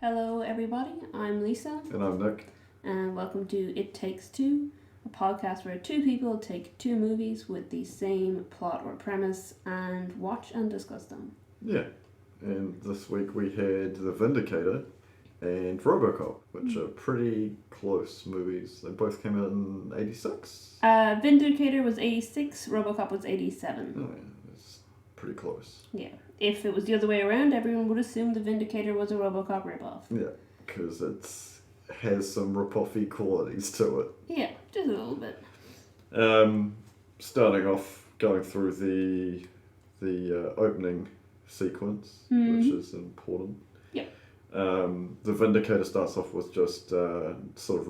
Hello everybody, I'm Lisa. And I'm Nick. And welcome to It Takes Two, a podcast where two people take two movies with the same plot or premise and watch and discuss them. Yeah, and this week we had The Vindicator and RoboCop, which are pretty close movies. They both came out in 86? Vindicator was 86, RoboCop was 87. Oh yeah, it's pretty close. Yeah. If it was the other way around, everyone would assume The Vindicator was a RoboCop ripoff. Yeah, because it has some rip-offy qualities to it. Yeah, just a little bit. Starting off, going through the opening sequence, which is important. Yep. The Vindicator starts off with just sort of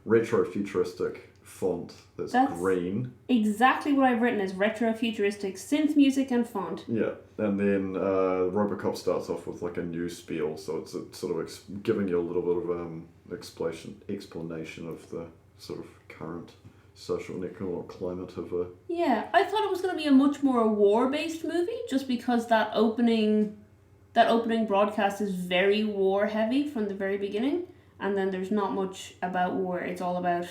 retro futuristic font that's green. Exactly what I've written is retro futuristic synth music and font. Yeah, and then RoboCop starts off with like a new spiel, so it's sort of giving you a little bit of explanation of the sort of current social and economic climate of a... Yeah, I thought it was going to be a much more war-based movie, just because that opening broadcast is very war-heavy from the very beginning, and then there's not much about war. It's all about...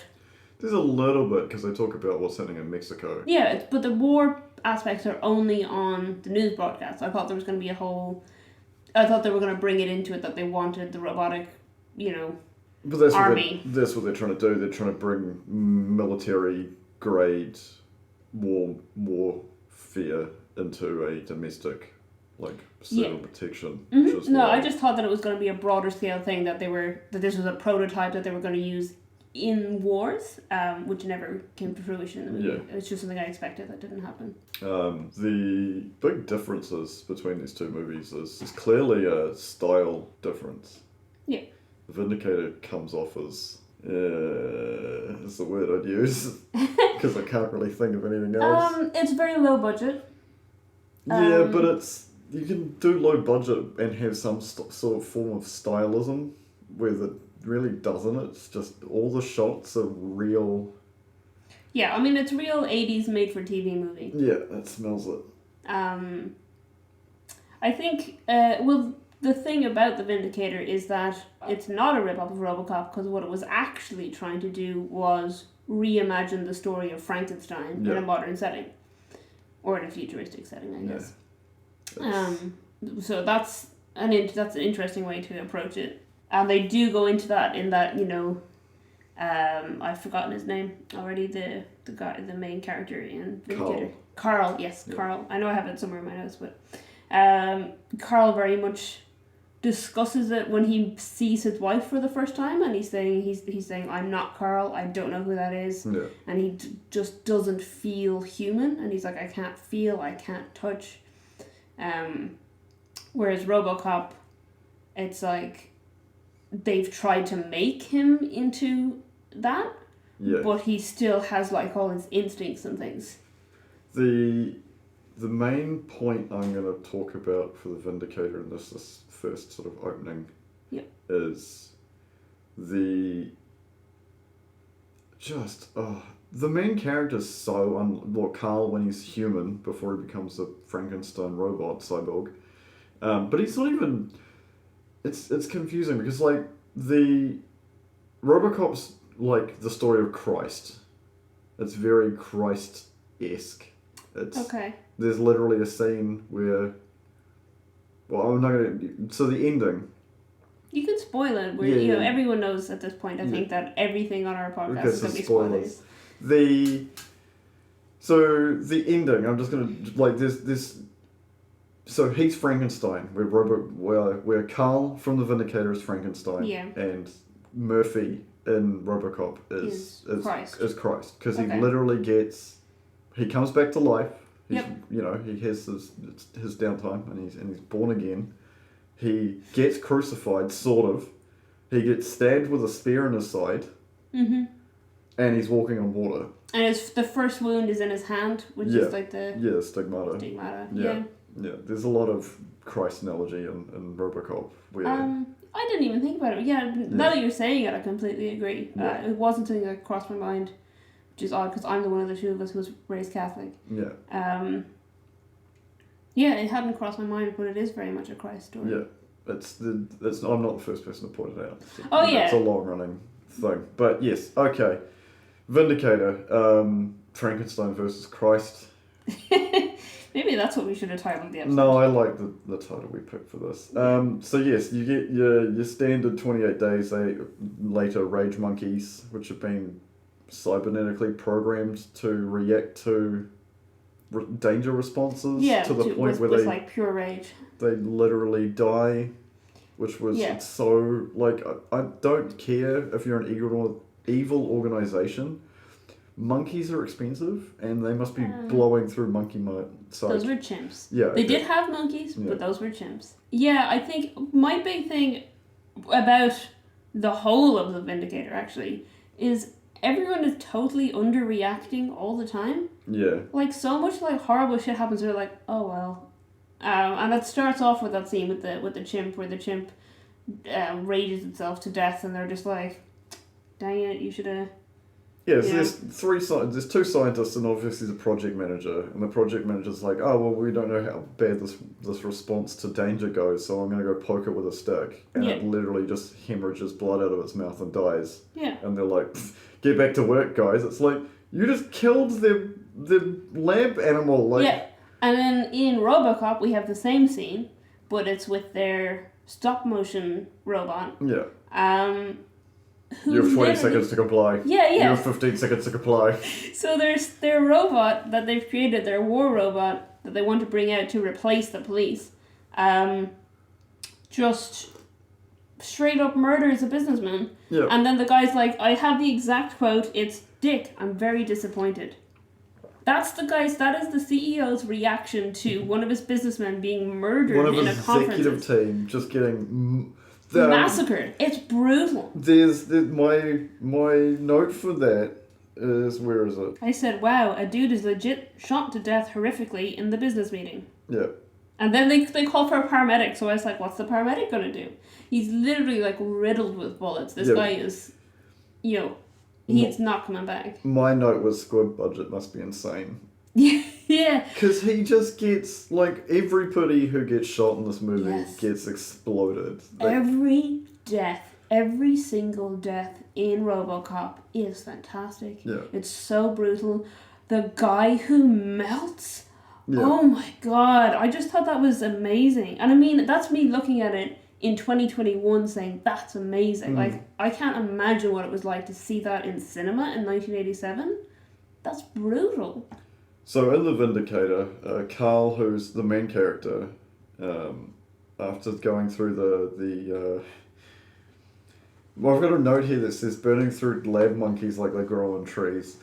There's a little bit, because they talk about what's happening in Mexico. Yeah, but the war aspects are only on the news broadcast. I thought there was going to be I thought they were going to bring it into it, that they wanted the robotic, But that's army. That's what they're trying to do. They're trying to bring military-grade warfare into a domestic, civil protection. Mm-hmm. No, I just thought that it was going to be a broader scale thing, that this was a prototype that they were going to use in wars, which never came to fruition in the movie. Yeah. It was just something I expected that didn't happen. The big differences between these two movies is clearly a style difference. Yeah. The Vindicator comes off as... is the word I'd use, because I can't really think of anything else. It's very low budget. Yeah, but you can do low budget and have some sort of form of stylism where it really doesn't. It's just all the shots are real. Yeah, I mean, it's real 80s made-for-TV movie. Yeah, that smells it. I think, the thing about The Vindicator is that it's not a rip-off of RoboCop, because what it was actually trying to do was reimagine the story of Frankenstein in a modern setting. Or in a futuristic setting, I guess. Yeah. So that's an interesting way to approach it. And they do go into that in that, I've forgotten his name already, the guy, the main character in Vindicator. Carl, yes, yeah. Carl. I know I have it somewhere in my notes, but Carl very much discusses it when he sees his wife for the first time, and he's saying, I'm not Carl, I don't know who that is. Yeah. And he just doesn't feel human, and he's like, I can't feel, I can't touch. Whereas RoboCop, it's like they've tried to make him into that, but he still has all his instincts and things. The main point I'm going to talk about for the Vindicator in this first sort of opening is the main character's so Carl when he's human before he becomes a Frankenstein robot cyborg, but he's not even. It's confusing because the RoboCop's the story of Christ. It's very Christ-esque. There's literally a scene where... Well, I'm not going to... So the ending... You can spoil it. Where, everyone knows at this point, I think, that everything on our podcast is going to be spoilers. So the ending, I'm just going to... There's this... So he's Frankenstein, where Carl from The Vindicator is Frankenstein, and Murphy in RoboCop is Christ. Because he literally he comes back to life. He has his downtime, and he's born again. He gets crucified, sort of. He gets stabbed with a spear in his side, and he's walking on water. And the first wound is in his hand, which is the stigmata. Yeah, there's a lot of Christ analogy in RoboCop. Where I didn't even think about it. Now that you're saying it, I completely agree. It wasn't something that crossed my mind, which is odd because I'm the one of the two of us who was raised Catholic. Yeah. It hadn't crossed my mind, but it is very much a Christ story. Yeah, I'm not the first person to point it out. It's a long running thing, but yes, okay. Vindicator, Frankenstein versus Christ. Maybe that's what we should have titled the episode. No, I like the title we picked for this. So yes, you get your standard 28 days later rage monkeys, which have been cybernetically programmed to react to danger responses to the point where they like pure rage. They literally die, which was so like I don't care if you're an evil organization. Monkeys are expensive, and they must be blowing through monkey money. Those were chimps. Yeah, they did have monkeys, but those were chimps. Yeah, I think my big thing about the whole of the Vindicator actually is everyone is totally underreacting all the time. Yeah. Like so much like horrible shit happens. They're like, oh well, and it starts off with that scene with the chimp where the chimp rages itself to death, and they're just like, dang it, you should have. Yeah, so there's two scientists and obviously the project manager, and the project manager's like, oh well, we don't know how bad this response to danger goes, so I'm gonna go poke it with a stick, and it literally just hemorrhages blood out of its mouth and dies. Yeah. And they're like, get back to work, guys. It's like you just killed the lab animal. Like. Yeah, and then in RoboCop we have the same scene, but it's with their stop motion robot. Yeah. You have 20 seconds to comply. Yeah. You have 15 seconds to comply. So there's their robot that they've created, their war robot that they want to bring out to replace the police. Just straight up murders a businessman. Yeah. And then the guy's like, I have the exact quote, it's, Dick, I'm very disappointed. That is the CEO's reaction to one of his businessmen being murdered in a conference. One of his executive team just getting... massacred. It's brutal. There's my note for that is, where is it? I said, wow, a dude is legit shot to death horrifically in the business meeting. Yeah. And then they call for a paramedic, so I was like, what's the paramedic going to do? He's literally like riddled with bullets. This guy is, he's not coming back. My note was squib budget must be insane. Yeah. Because he just gets, like, everybody who gets shot in this movie gets exploded. Every single death in RoboCop is fantastic. Yeah. It's so brutal. The guy who melts, oh my god, I just thought that was amazing. And I mean, that's me looking at it in 2021 saying, that's amazing. Like, I can't imagine what it was like to see that in cinema in 1987. That's brutal. So in The Vindicator, Carl, who's the main character, after going through the I've got a note here that says burning through lab monkeys like they grow on trees.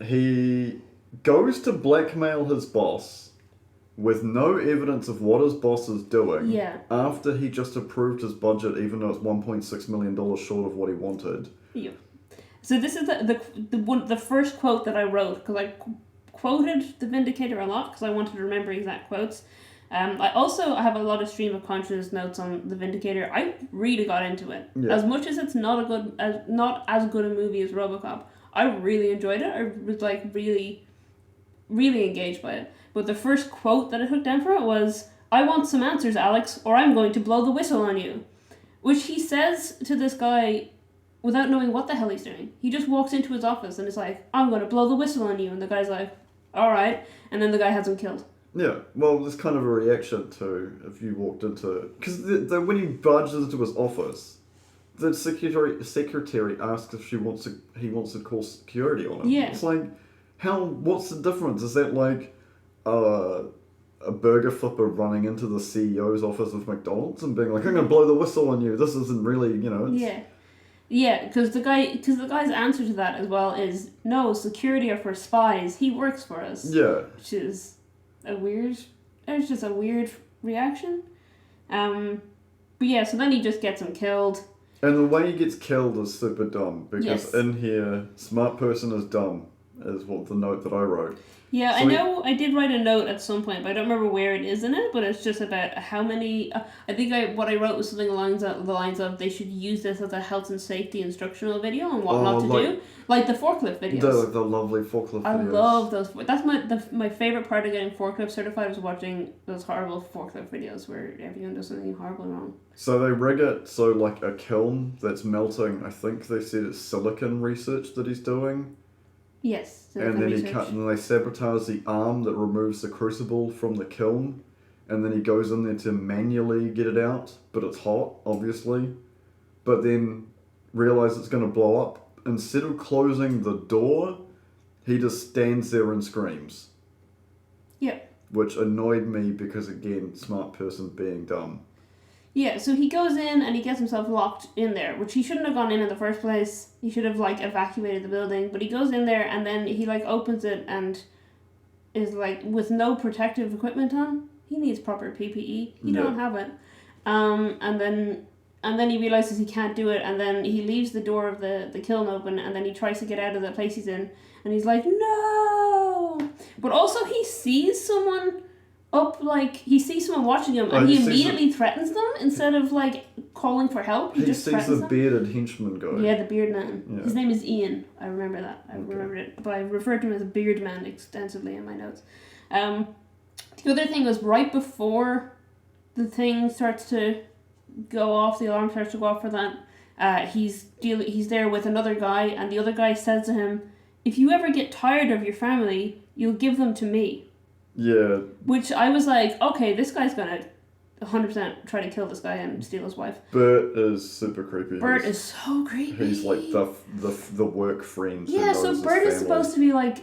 He goes to blackmail his boss with no evidence of what his boss is doing after he just approved his budget, even though it's $1.6 million short of what he wanted. Yeah. So this is the first quote that I wrote, because I quoted The Vindicator a lot because I wanted to remember exact quotes. I have a lot of stream of consciousness notes on The Vindicator. I really got into it. Yeah. As much as it's not as good a movie as RoboCop, I really enjoyed it. I was like really, really engaged by it. But the first quote that I took down for it was, "I want some answers, Alex, or I'm going to blow the whistle on you," which he says to this guy without knowing what the hell he's doing. He just walks into his office and is like, "I'm going to blow the whistle on you," and the guy's like, "All right," and then the guy has him killed. Yeah, well, there's kind of a reaction to if you walked into... Because when he barges into his office, the secretary asks if he wants to call security on him. Yeah. It's like, what's the difference? Is that like a burger flipper running into the CEO's office of McDonald's and being like, "I'm going to blow the whistle on you. This isn't really, It's... Yeah, because the guy's answer to that as well is, "No, security are for spies. He works for us." Yeah. Which is it's just a weird reaction. But yeah, so then he just gets him killed. And the way he gets killed is super dumb, because in here, smart person is dumb. is what the note that I wrote. Yeah, so I know I did write a note at some point, but I don't remember where it is in it, but it's just about how many... I think what I wrote was something along the lines of they should use this as a health and safety instructional video on what not to do. Like the forklift videos. The lovely forklift videos. I love those. That's my favourite part of getting forklift certified was watching those horrible forklift videos where everyone does something horribly wrong. So they rig it so like a kiln that's melting, I think they said it's silicon research that he's doing. Yes. And then they sabotage the arm that removes the crucible from the kiln, and then he goes in there to manually get it out, but it's hot, obviously. But then realize it's going to blow up. Instead of closing the door, he just stands there and screams. Yeah. Which annoyed me because, again, smart person being dumb. Yeah, so he goes in and he gets himself locked in there, which he shouldn't have gone in the first place. He should have, evacuated the building. But he goes in there and then he, opens it and is, with no protective equipment on. He needs proper PPE. He don't have it. And then he realizes he can't do it, and then he leaves the door of the kiln open, and then he tries to get out of the place he's in, and he's like, no! But also he sees someone... he sees someone watching him and he immediately threatens them instead of calling for help. He just sees the bearded henchman guy. Yeah, the beard man. Yeah. His name is Ian. I remember that. I remembered it. But I referred to him as a beard man extensively in my notes. The other thing was right before the thing starts to go off, the alarm starts to go off for that, he's there with another guy, and the other guy says to him, if you ever get tired of your family, you'll give them to me. Yeah. Which I was like, okay, this guy's gonna 100% try to kill this guy and steal his wife. Bert is super creepy. Bert is so creepy. He's the work friend. Yeah, so Bert is supposed to be I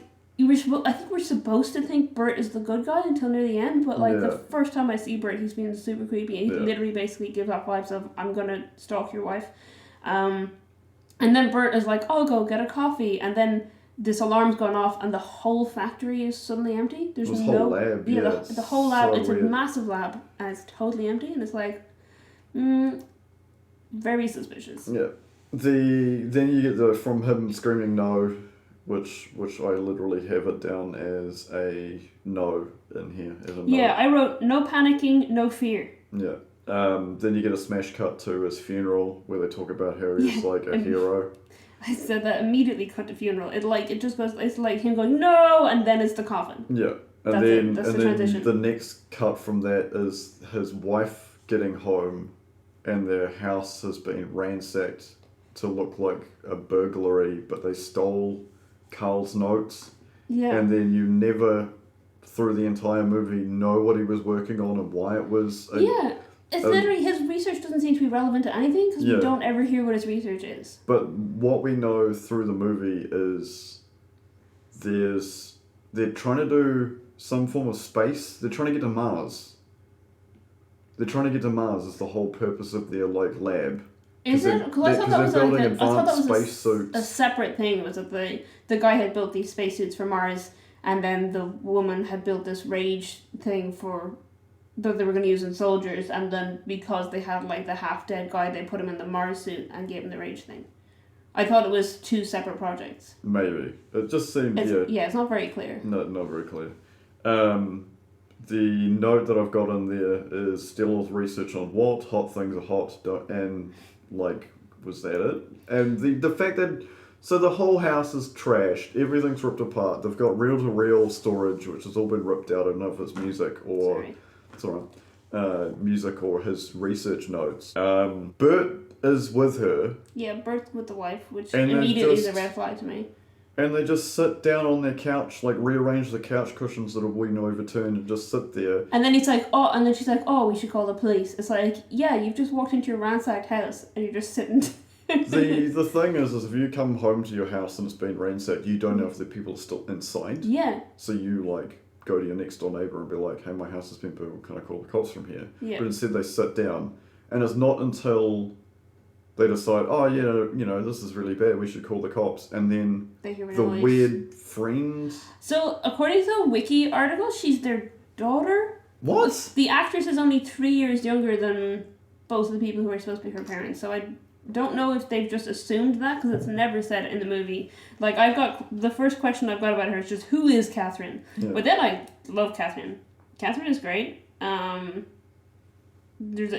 think we're supposed to think Bert is the good guy until near the end, but the first time I see Bert, he's being super creepy, and he literally basically gives off vibes of, I'm gonna stalk your wife. And then Bert is like, I'll go get a coffee, and then this alarm's gone off and the whole factory is suddenly empty. There's whole lab, the whole lab, so it's weird. A massive lab and it's totally empty, and it's very suspicious. Yeah. Then you get from him screaming no, which I literally have it down as a no in here. As a no. Yeah, I wrote no panicking, no fear. Yeah. Then you get a smash cut to his funeral where they talk about how he's a hero. I said that immediately cut to funeral. It just goes, it's like him going, no, and then it's the coffin. Yeah. That's the transition. The next cut from that is his wife getting home and their house has been ransacked to look like a burglary, but they stole Carl's notes. Yeah. And then you never, through the entire movie, know what he was working on and why it was. It's literally, his research doesn't seem to be relevant to anything because we don't ever hear what his research is. But what we know through the movie is they're trying to do some form of space. They're trying to get to Mars. They're trying to get to Mars is the whole purpose of their lab. Is it? Because I thought that was suits. A separate thing. Was that the guy had built these spacesuits for Mars, and then the woman had built this rage thing that they were going to use in soldiers, and then because they had the half-dead guy, they put him in the Mars suit and gave him the rage thing. I thought it was two separate projects. Maybe. It just seemed, it's not very clear. No, not very clear. The note that I've got in there is Stellar's research on what? Hot things are hot, and, was that it? And the fact that... So the whole house is trashed. Everything's ripped apart. They've got reel-to-reel storage, which has all been ripped out. I don't know if it's music or... Sorry. It's alright. Music or his research notes. Bert is with her. Yeah, Bert's with the wife, which immediately is a red flag to me. And they just sit down on their couch, rearrange the couch cushions that have been overturned and just sit there. And then he's like, oh, and then she's like, oh, we should call the police. It's like, yeah, you've just walked into your ransacked house and you're just sitting. The thing is if you come home to your house and it's been ransacked, you don't know if the people are still inside. Yeah. So you, go to your next door neighbour and be like, hey, my house has been burgled, can I call the cops from here? Yeah. But instead they sit down, and it's not until they decide, oh yeah, this is really bad, we should call the cops, and then the weird friend... So, according to the wiki article, she's their daughter? What? The actress is only 3 years younger than both of the people who are supposed to be her parents, so don't know if they've just assumed that, because it's never said in the movie. Like, the first question I've got about her is just, who is Catherine? Yeah. But then I love Catherine. Catherine is great.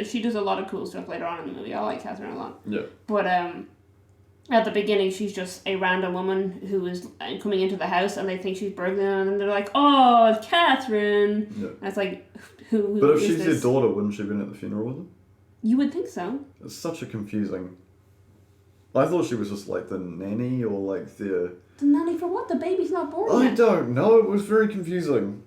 She does a lot of cool stuff later on in the movie. I like Catherine a lot. Yeah. But at the beginning, she's just a random woman who is coming into the house, and they think she's burgling, and they're like, "Oh, it's Catherine." Yeah. And it's like, who? But if she's their daughter, wouldn't she have been at the funeral with them? You would think so. It's such a confusing. I thought she was just like the nanny or like the nanny for what? The baby's not born yet. I don't know. It was very confusing.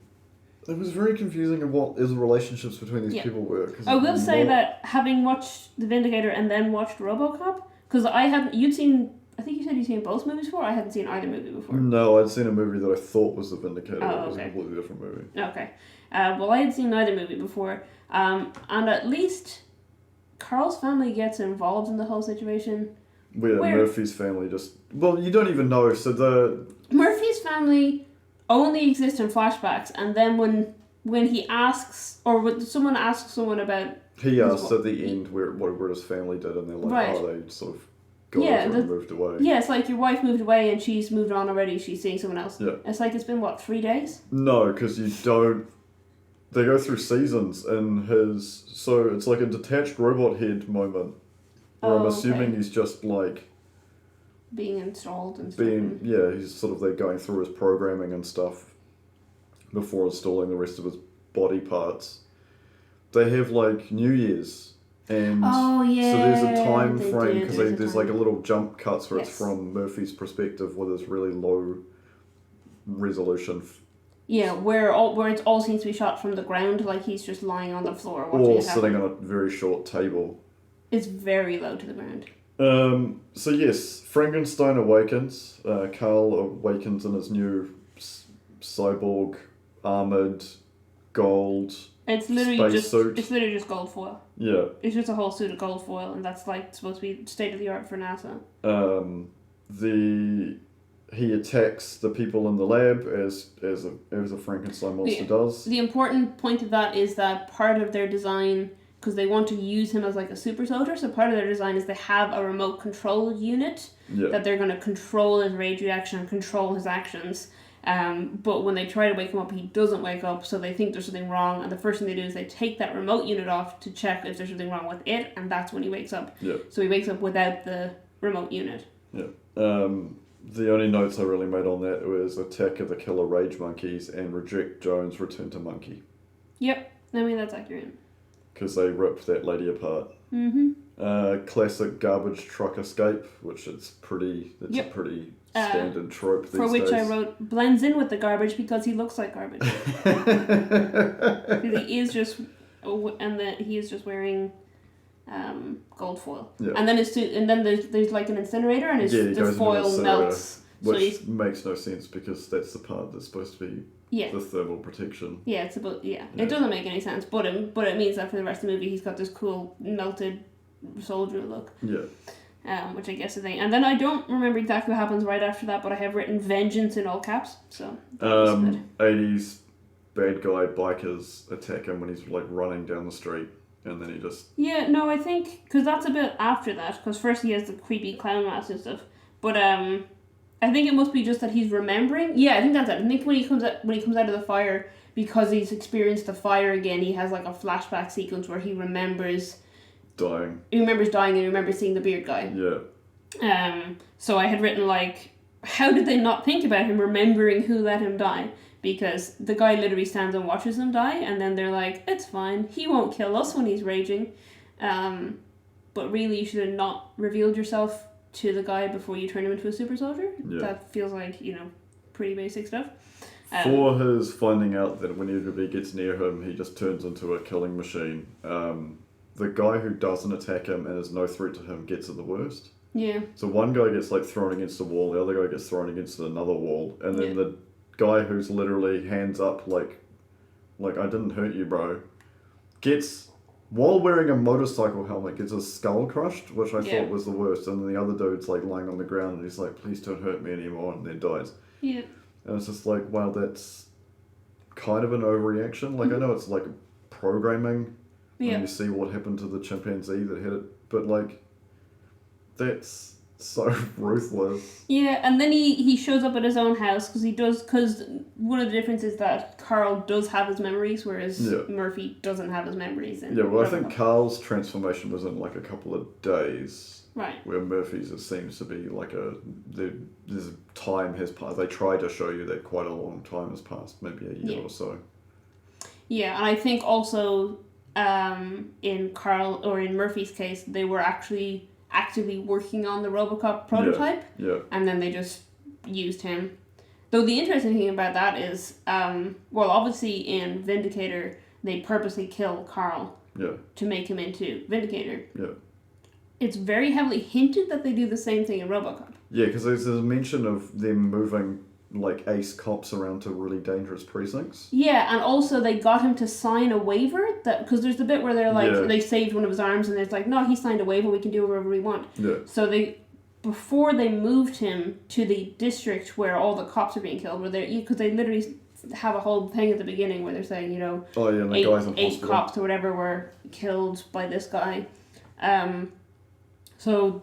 It was very confusing of what the relationships between these people were. I will say that having watched The Vindicator and then watched RoboCop, because I think you said you'd seen both movies before. I hadn't seen either movie before. No, I'd seen a movie that I thought was The Vindicator. It was a completely different movie. Okay. Well, I had seen neither movie before. And at least Carl's family gets involved in the whole situation. Where Murphy's family just... Well, you don't even know. So Murphy's family only exists in flashbacks, and then when he asks, or when someone asks someone about... He asks at the end what his family did, and they're like, they sort of got over and moved away. Yeah, it's like your wife moved away and she's moved on already, she's seeing someone else. Yeah. It's like, it's been, 3 days? No, because you don't... They go through seasons in his... So it's like a detached robot head moment. Where I'm assuming he's just like... Being installed and stuff. He's sort of like going through his programming and stuff before installing the rest of his body parts. They have like New Year's, and so there's a time frame, because there's like a little jump cuts where it's from Murphy's perspective with this really low resolution. Where it all seems to be shot from the ground, like he's just lying on the floor watching or sitting on a very short table. It's very low to the ground. So yes, Frankenstein awakens. Carl awakens in his new cyborg armored gold It's literally space suit. It's literally just gold foil. Yeah. It's just a whole suit of gold foil, and that's like supposed to be state of the art for NASA. He attacks the people in the lab as a Frankenstein monster does. The important point of that is that part of their design, because they want to use him as like a super soldier, so part of their design is they have a remote control unit that they're going to control his rage reaction and control his actions. But when they try to wake him up, he doesn't wake up, so they think there's something wrong, and the first thing they do is they take that remote unit off to check if there's something wrong with it, and that's when he wakes up. Yeah. So he wakes up without the remote unit. Yeah. The only notes I really made on that was attack of the killer rage monkeys and reject Jones' return to monkey. Yep. I mean, that's accurate. Because they ripped that lady apart. Mm-hmm. Classic garbage truck escape, which a pretty standard trope these days. For which I wrote, blends in with the garbage because he looks like garbage. He is just wearing gold foil. Yeah. And then there's like an incinerator, and the foil melts. Which makes no sense, because that's the part that's supposed to be the thermal protection. Yeah, it doesn't make any sense, but it means that for the rest of the movie he's got this cool melted soldier look. Yeah. Which I guess is a thing. And then I don't remember exactly what happens right after that, but I have written vengeance in all caps. So 80s bad guy bikers attack him when he's like running down the street, and then he just... Yeah, no, I think, because that's a bit after that, because first he has the creepy clown mask and stuff, but I think it must be just that he's remembering. Yeah, I think that's it. I think when he comes out of the fire, because he's experienced the fire again, he has like a flashback sequence where he remembers dying. He remembers dying, and he remembers seeing the beard guy. Yeah. So I had written like, how did they not think about him remembering who let him die? Because the guy literally stands and watches him die, and then they're like, it's fine, he won't kill us when he's raging. But really, you should have not revealed yourself to the guy before you turn him into a super soldier. Yeah. That feels like, pretty basic stuff. For his finding out that whenever he gets near him, he just turns into a killing machine. The guy who doesn't attack him and is no threat to him gets it the worst. Yeah. So one guy gets like thrown against a wall, the other guy gets thrown against another wall, and then the guy who's literally hands up like I didn't hurt you, bro, gets, while wearing a motorcycle helmet, gets his skull crushed, which I thought was the worst, and then the other dude's like lying on the ground and he's like, please don't hurt me anymore, and then dies. Yeah. And it's just like, wow, that's kind of an overreaction. Like, I know it's like programming when you see what happened to the chimpanzee that had it, but like, That's so ruthless. Yeah, and then he shows up at his own house because one of the differences is that Carl does have his memories, whereas Murphy doesn't have his memories. I think Carl's transformation was in like a couple of days. Right. Where Murphy's, it seems to be like there's time has passed. They try to show you that quite a long time has passed, maybe a year or so. Yeah, and I think also in Carl or in Murphy's case, they were actually actively working on the RoboCop prototype. Yeah. And then they just used him. Though the interesting thing about that is, obviously in Vindicator, they purposely kill Carl. Yeah. To make him into Vindicator. Yeah. It's very heavily hinted that they do the same thing in RoboCop. Yeah, because there's a mention of them moving like ace cops around to really dangerous precincts. Yeah, and also they got him to sign a waiver that because there's the bit where they're like they saved one of his arms and it's like no, he signed a waiver, we can do whatever we want. Yeah. So before they moved him to the district where all the cops are being killed, where because they literally have a whole thing at the beginning where they're saying the guys in eight cops or whatever were killed by this guy. So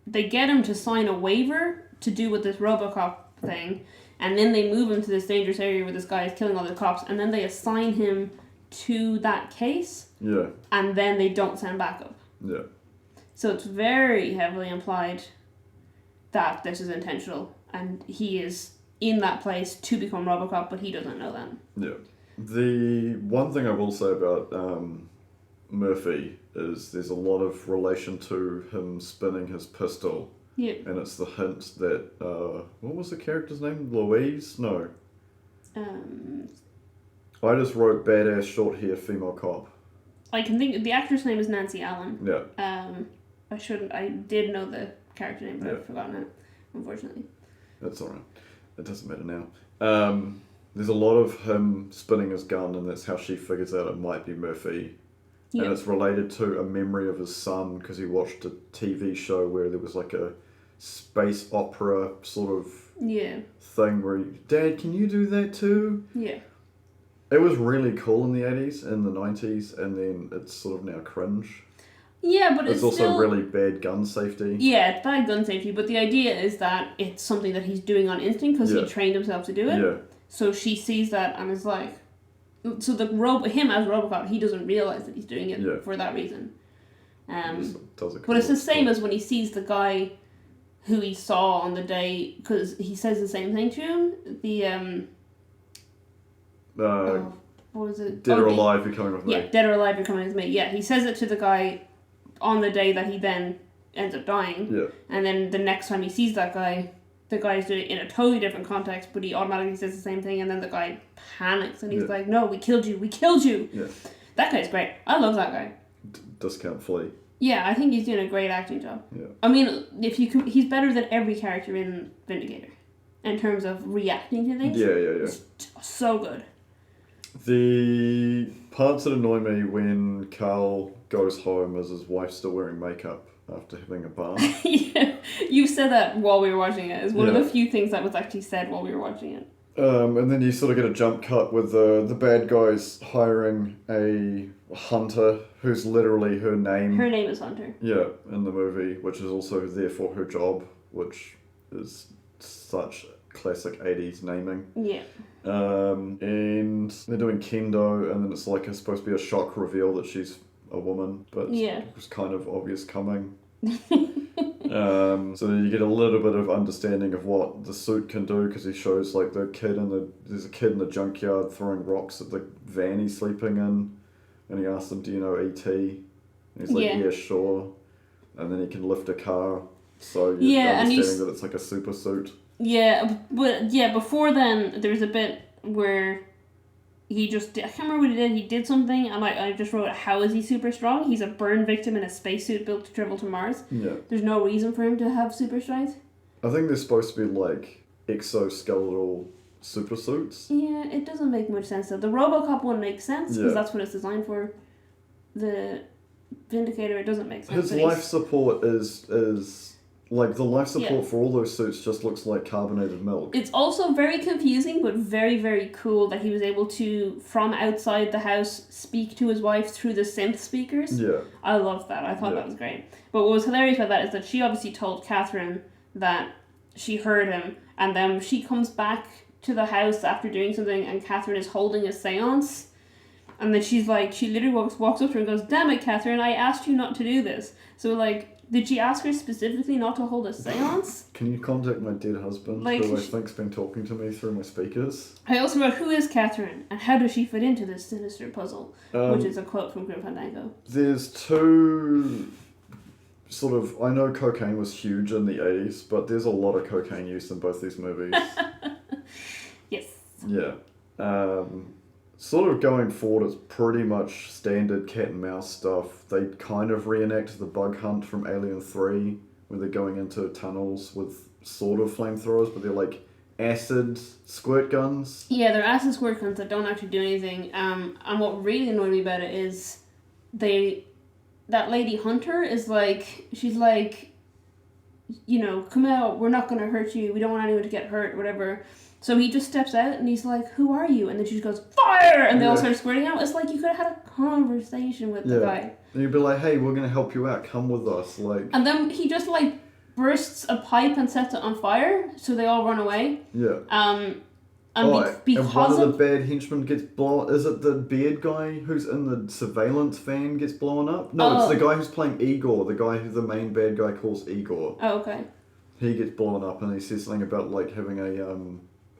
they get him to sign a waiver to do with this RoboCop thing, and then they move him to this dangerous area where this guy is killing all the cops, and then they assign him to that case. Yeah. And then they don't send backup. Yeah. So it's very heavily implied that this is intentional, and he is in that place to become RoboCop, but he doesn't know that. Yeah. The one thing I will say about Murphy is there's a lot of relation to him spinning his pistol. Yeah. And it's the hint that what was the character's name? Louise? No. I just wrote badass short hair female cop. I can think the actress name is Nancy Allen. Yeah. I did know the character name, but I've forgotten it, unfortunately. That's alright. It doesn't matter now. There's a lot of him spinning his gun, and that's how she figures out it might be Murphy. Yep. And it's related to a memory of his son because he watched a TV show where there was like a space opera sort of thing where Dad, can you do that too? Yeah. It was really cool in the 80s and the 90s, and then it's sort of now cringe. Yeah, but it's also still really bad gun safety. Yeah, it's bad gun safety, but the idea is that it's something that he's doing on instinct because he trained himself to do it. Yeah. So she sees that and is like... So him as RoboCop, he doesn't realise that he's doing it for that reason. But it's the same as when he sees the guy who he saw on the day, because he says the same thing to him. What was it? Dead or alive, you're coming with me. Yeah, dead or alive, you're coming with me. Yeah, he says it to the guy on the day that he then ends up dying. Yeah. And then the next time he sees that guy, the guy's doing it in a totally different context, but he automatically says the same thing, and then the guy panics and he's like, "No, we killed you! Yeah. That guy's great. I love that guy. Discount Flea. Yeah, I think he's doing a great acting job. Yeah. I mean, he's better than every character in Vindicator in terms of reacting to things. Yeah. It's so good. The parts that annoy me when Carl goes home is his wife still wearing makeup after having a bath. Yeah, you said that while we were watching it. It's one of the few things that was actually said while we were watching it. And then you sort of get a jump cut with the bad guys hiring a Hunter, who's literally her name. Her name is Hunter. Yeah, in the movie, which is also therefore her job, which is such classic 80s naming. Yeah. And they're doing kendo, and then it's like it's supposed to be a shock reveal that she's a woman, but it was kind of obvious coming. So you get a little bit of understanding of what the suit can do, because he shows like there's a kid in the junkyard throwing rocks at the van he's sleeping in, and he asks him, "Do you know E.T.?" And he's like, "Yeah, sure." And then he can lift a car, so you get understanding that it's like a super suit. Yeah, but before then there's a bit where he just, I can't remember what he did. He did something, and I just wrote, how is he super strong? He's a burn victim in a spacesuit built to travel to Mars. Yeah. There's no reason for him to have super strength. I think they're supposed to be like exoskeletal super suits. Yeah, it doesn't make much sense though. The RoboCop one makes sense, because that's what it's designed for. The Vindicator, it doesn't make sense. His life support is Like, the life support for all those suits just looks like carbonated milk. It's also very confusing, but very, very cool that he was able to, from outside the house, speak to his wife through the synth speakers. Yeah. I loved that. I thought that was great. But what was hilarious about that is that she obviously told Catherine that she heard him, and then she comes back to the house after doing something, and Catherine is holding a seance. And then she's like, she literally walks up to her and goes, "Damn it, Catherine, I asked you not to do this." So, like, did she ask her specifically not to hold a seance? Can you contact my dead husband, like, who I think's been talking to me through my speakers? I also wrote, "Who is Catherine, and how does she fit into this sinister puzzle?" Which is a quote from Grim Fandango. There's two sort of... I know cocaine was huge in the 80s, but there's a lot of cocaine use in both these movies. Yes. Yeah. Sort of going forward, it's pretty much standard cat and mouse stuff. They kind of reenact the bug hunt from Alien 3, where they're going into tunnels with sort of flamethrowers, but they're like acid squirt guns. Yeah, they're acid squirt guns that don't actually do anything. And what really annoyed me about it is that lady Hunter is like, she's like, you know, come out, we're not going to hurt you, we don't want anyone to get hurt, whatever. So he just steps out and he's like, "Who are you?" And then she just goes, "Fire!" And they all start squirting out. It's like you could have had a conversation with the guy. And you'd be like, "Hey, we're going to help you out, come with us." Like. And then he just like bursts a pipe and sets it on fire, so they all run away. Yeah. Because and one of the bad henchmen gets blown... Is it the beard guy who's in the surveillance van gets blown up? No, it's the guy who's playing Igor, the guy who the main bad guy calls Igor. Oh, okay. He gets blown up and he says something about like having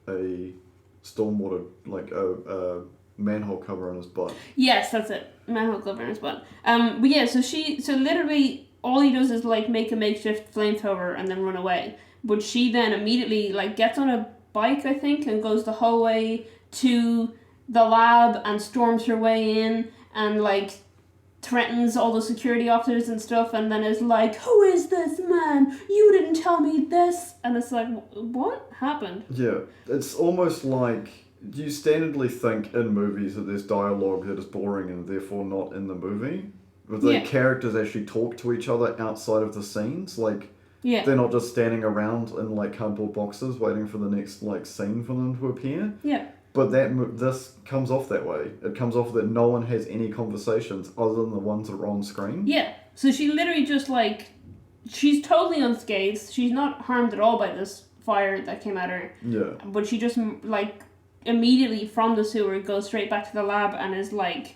a stormwater, like a manhole cover on his butt. Yes, that's it. Manhole cover on his butt. But yeah, so literally all he does is like make a makeshift flamethrower and then run away. But she then immediately like gets on a bike, I think, and goes the whole way to the lab and storms her way in and like threatens all the security officers and stuff, and then is like, "Who is this man? You didn't tell me this." And it's like, what happened? Yeah, it's almost like you standardly think in movies that there's dialogue that is boring and therefore not in the movie. But the characters actually talk to each other outside of the scenes. Like, they're not just standing around in like cardboard boxes waiting for the next like scene for them to appear. Yeah. But this comes off that way. It comes off that no one has any conversations other than the ones that are on screen. Yeah. So she literally just like, she's totally unscathed. She's not harmed at all by this fire that came at her. Yeah. But she just like immediately from the sewer goes straight back to the lab and is like,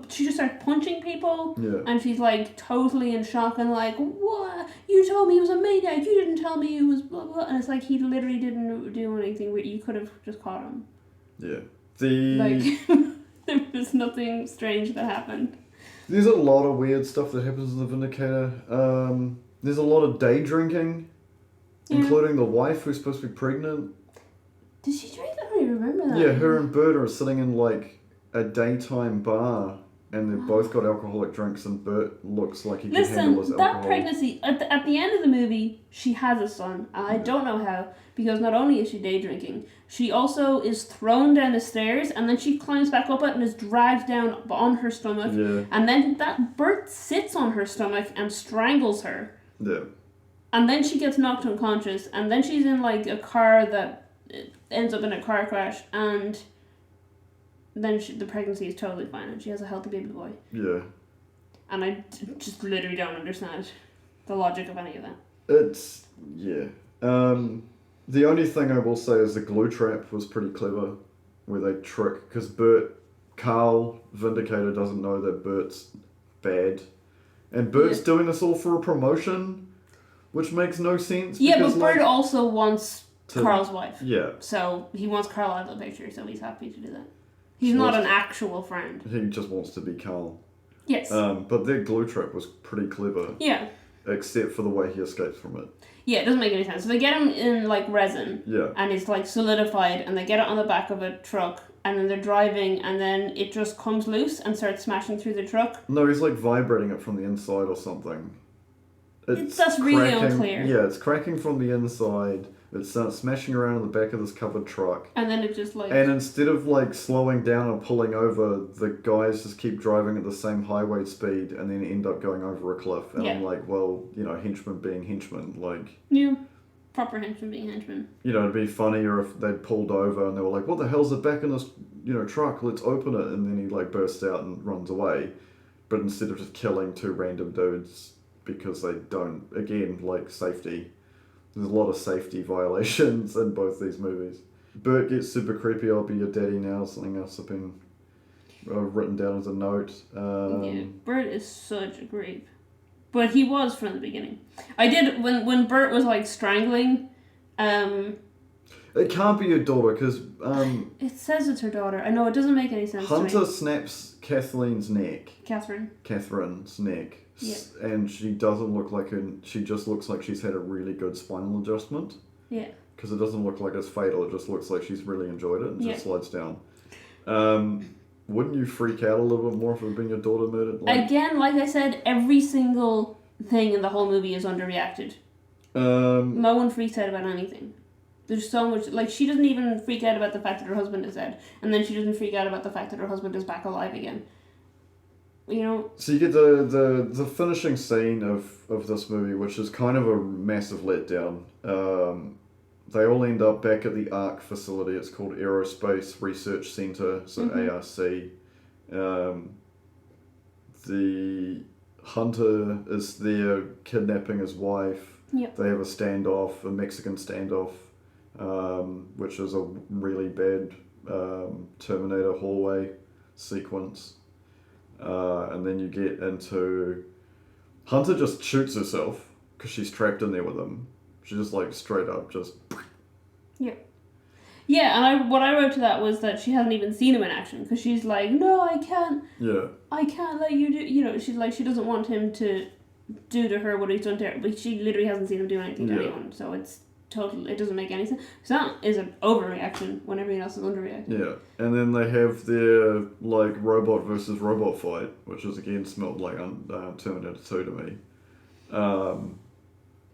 she just starts punching people. Yeah. And she's like totally in shock and like, "What? You told me he was a maniac. You didn't tell me he was blah blah." And it's like he literally didn't do anything. You could have just caught him. Yeah. There was nothing strange that happened. There's a lot of weird stuff that happens in the Vindicator. There's a lot of day drinking, including the wife who's supposed to be pregnant. Did she drink? I don't even remember that. Yeah, her and Bert are sitting in like a daytime bar and they've both got alcoholic drinks and Bert looks like he can handle his alcohol. That pregnancy, at the end of the movie, she has a son. And I don't know how, because not only is she day drinking, she also is thrown down the stairs and then she climbs back up it and is dragged down on her stomach. Yeah. And then that Bert sits on her stomach and strangles her. Yeah. And then she gets knocked unconscious and then she's in like a car that ends up in a car crash and then the pregnancy is totally fine and she has a healthy baby boy. Yeah. And I just literally don't understand the logic of any of that. It's, yeah. The only thing I will say is the glue trap was pretty clever, where they trick, because Carl, Vindicator, doesn't know that Bert's bad. And Bert's doing this all for a promotion, which makes no sense. Yeah, but Bert also wants Carl's wife. Yeah. So he wants Carl out of the picture, so he's happy to do that. He's not an actual friend. He just wants to be Carl. Yes. But their glue trap was pretty clever. Yeah. Except for the way he escapes from it. Yeah, it doesn't make any sense. So they get him in, like, resin. Yeah. And it's, like, solidified, and they get it on the back of a truck, and then they're driving, and then it just comes loose and starts smashing through the truck. No, he's, like, vibrating it from the inside or something. That's really unclear. Yeah, it's cracking from the inside. It starts smashing around in the back of this covered truck. And then it just like... And instead of like slowing down or pulling over, the guys just keep driving at the same highway speed and then end up going over a cliff. And I'm like, well, you know, henchmen being henchmen, like... Yeah. Proper henchmen being henchmen. You know, it'd be funnier if they'd pulled over and they were like, what the hell's the back in this, you know, truck? Let's open it. And then he like bursts out and runs away. But instead of just killing two random dudes because they don't, again, like safety... There's a lot of safety violations in both these movies. Bert gets super creepy. I'll be your daddy now. Something else I've been written down as a note. Yeah, Bert is such a creep. But he was from the beginning. I did, when Bert was like strangling... It can't be your daughter because... it says it's her daughter. I know, it doesn't make any sense Hunter to me. snaps Kathleen's neck. Catherine's neck. Yeah. And she doesn't look like she just looks like she's had a really good spinal adjustment. Yeah. Because it doesn't look like it's fatal, it just looks like she's really enjoyed it and just slides down. Wouldn't you freak out a little bit more if it had been your daughter murdered? Again, like I said, every single thing in the whole movie is underreacted. No one freaks out about anything. There's so much... Like, she doesn't even freak out about the fact that her husband is dead. And then she doesn't freak out about the fact that her husband is back alive again. You know? So you get the finishing scene of this movie, which is kind of a massive letdown. They all end up back at the ARC facility. It's called Aerospace Research Center, so ARC. The Hunter is there kidnapping his wife. Yep. They have a standoff, a Mexican standoff, which is a really bad Terminator hallway sequence. And then you get into... Hunter just shoots herself because she's trapped in there with him. She just like straight up just... Yeah. Yeah, and what I wrote to that was that she hasn't even seen him in action because she's like, no, I can't. Yeah. I can't let you do... You know, she's like, she doesn't want him to do to her what he's done to her. But she literally hasn't seen him do anything to anyone. So it's it doesn't make any sense. So that is an overreaction when everything else is underreacting. Yeah. And then they have their like robot versus robot fight, which is again smelled like Terminator 2 to me.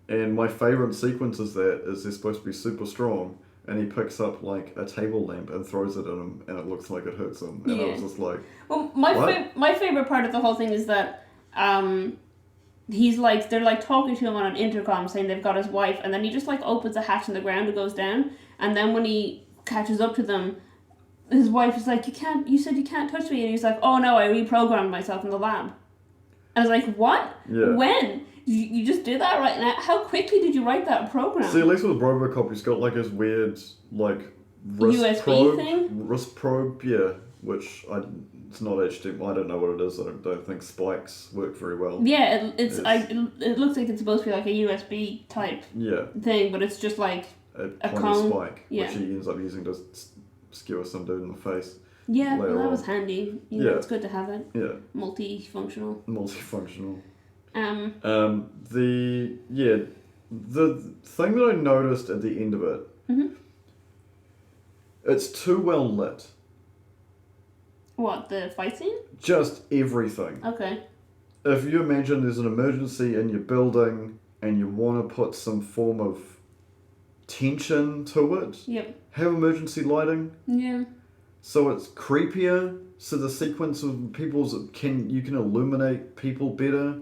And my favourite sequence is they're supposed to be super strong, and he picks up like a table lamp and throws it at him, and it looks like it hurts him. And I was just like, well, my favourite part of the whole thing is that he's like, they're like talking to him on an intercom saying they've got his wife, and then he just like opens a hatch in the ground and goes down, and then when he catches up to them, his wife is like, you said you can't touch me, and he's like, oh no, I reprogrammed myself in the lab. I was like, what? Yeah. When? You just did that right now? How quickly did you write that program? See, at least with RoboCop, he's got like his weird like wrist probe, yeah, which it's not HDMI. I don't know what it is. I don't think spikes work very well. Yeah, it looks like it's supposed to be like a USB type thing, but it's just like a cone spike, which he ends up using to skewer some dude in the face. Yeah, well, that was handy. You know, it's good to have it. Yeah. Multifunctional. The thing that I noticed at the end of it, it's too well lit. What, the fight scene? Just everything. Okay. If you imagine there's an emergency in your building and you want to put some form of tension to it, have emergency lighting. Yeah. So it's creepier, so the sequence of you can illuminate people better.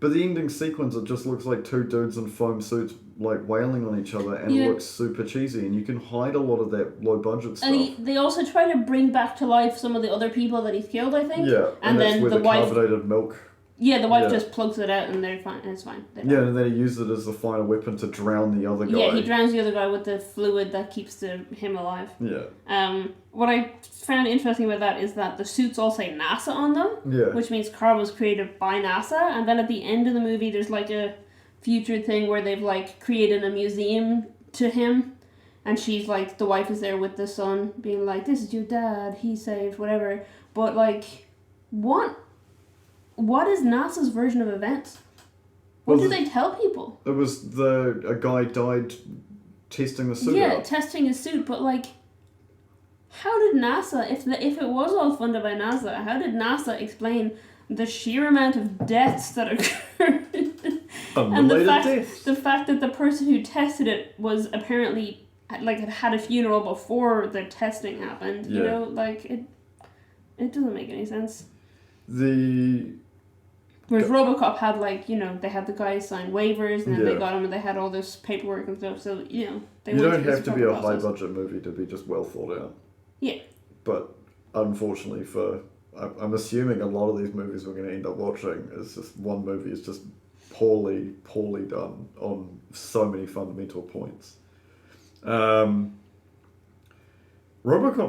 But the ending sequence, it just looks like two dudes in foam suits like wailing on each other, and it looks super cheesy, and you can hide a lot of that low budget stuff. And they also try to bring back to life some of the other people that he's killed, I think. Yeah, and that's then where the wife, carbonated milk. Yeah, the wife just plugs it out, and they're fine. And it's fine. And then he uses it as the final weapon to drown the other guy. Yeah, he drowns the other guy with the fluid that keeps him alive. Yeah. What I found interesting about that is that the suits all say NASA on them. Yeah. Which means Carl was created by NASA, and then at the end of the movie, there's like a future thing where they've like created a museum to him, and she's like, the wife is there with the son, being like, "This is your dad. He saved whatever." But like, what is NASA's version of events? What do they tell people? It was a guy died testing the suit out. Yeah, testing his suit, but like, how did NASA, if it was all funded by NASA, how did NASA explain the sheer amount of deaths that occurred? Unrelated the fact that the person who tested it was apparently like had a funeral before the testing happened. You know, like it doesn't make any sense. Whereas RoboCop had they had the guys sign waivers and then they got him and they had all this paperwork and stuff. So you don't have to be a high budget movie to be just well thought out. Yeah. But unfortunately I'm assuming a lot of these movies we're going to end up watching is just one movie is just poorly done on so many fundamental points. RoboCop's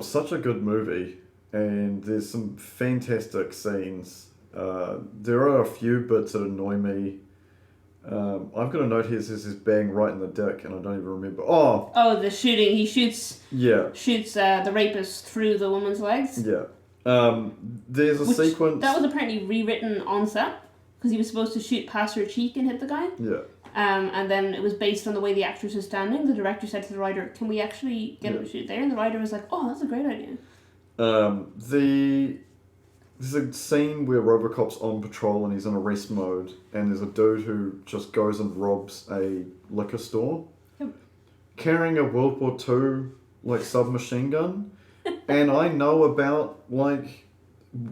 such a good movie, and there's some fantastic scenes. There are a few bits that annoy me. I've got a note here that says bang right in the dick, and I don't even remember. Oh, the shooting. He shoots the rapist through the woman's legs. Yeah. There's a sequence... That was apparently rewritten on set, because he was supposed to shoot past her cheek and hit the guy. Yeah. And then it was based on the way the actress was standing. The director said to the writer, can we actually get him to shoot there? And the writer was like, oh, that's a great idea. There's a scene where RoboCop's on patrol and he's in arrest mode, and there's a dude who just goes and robs a liquor store, carrying a World War II submachine gun. And I know about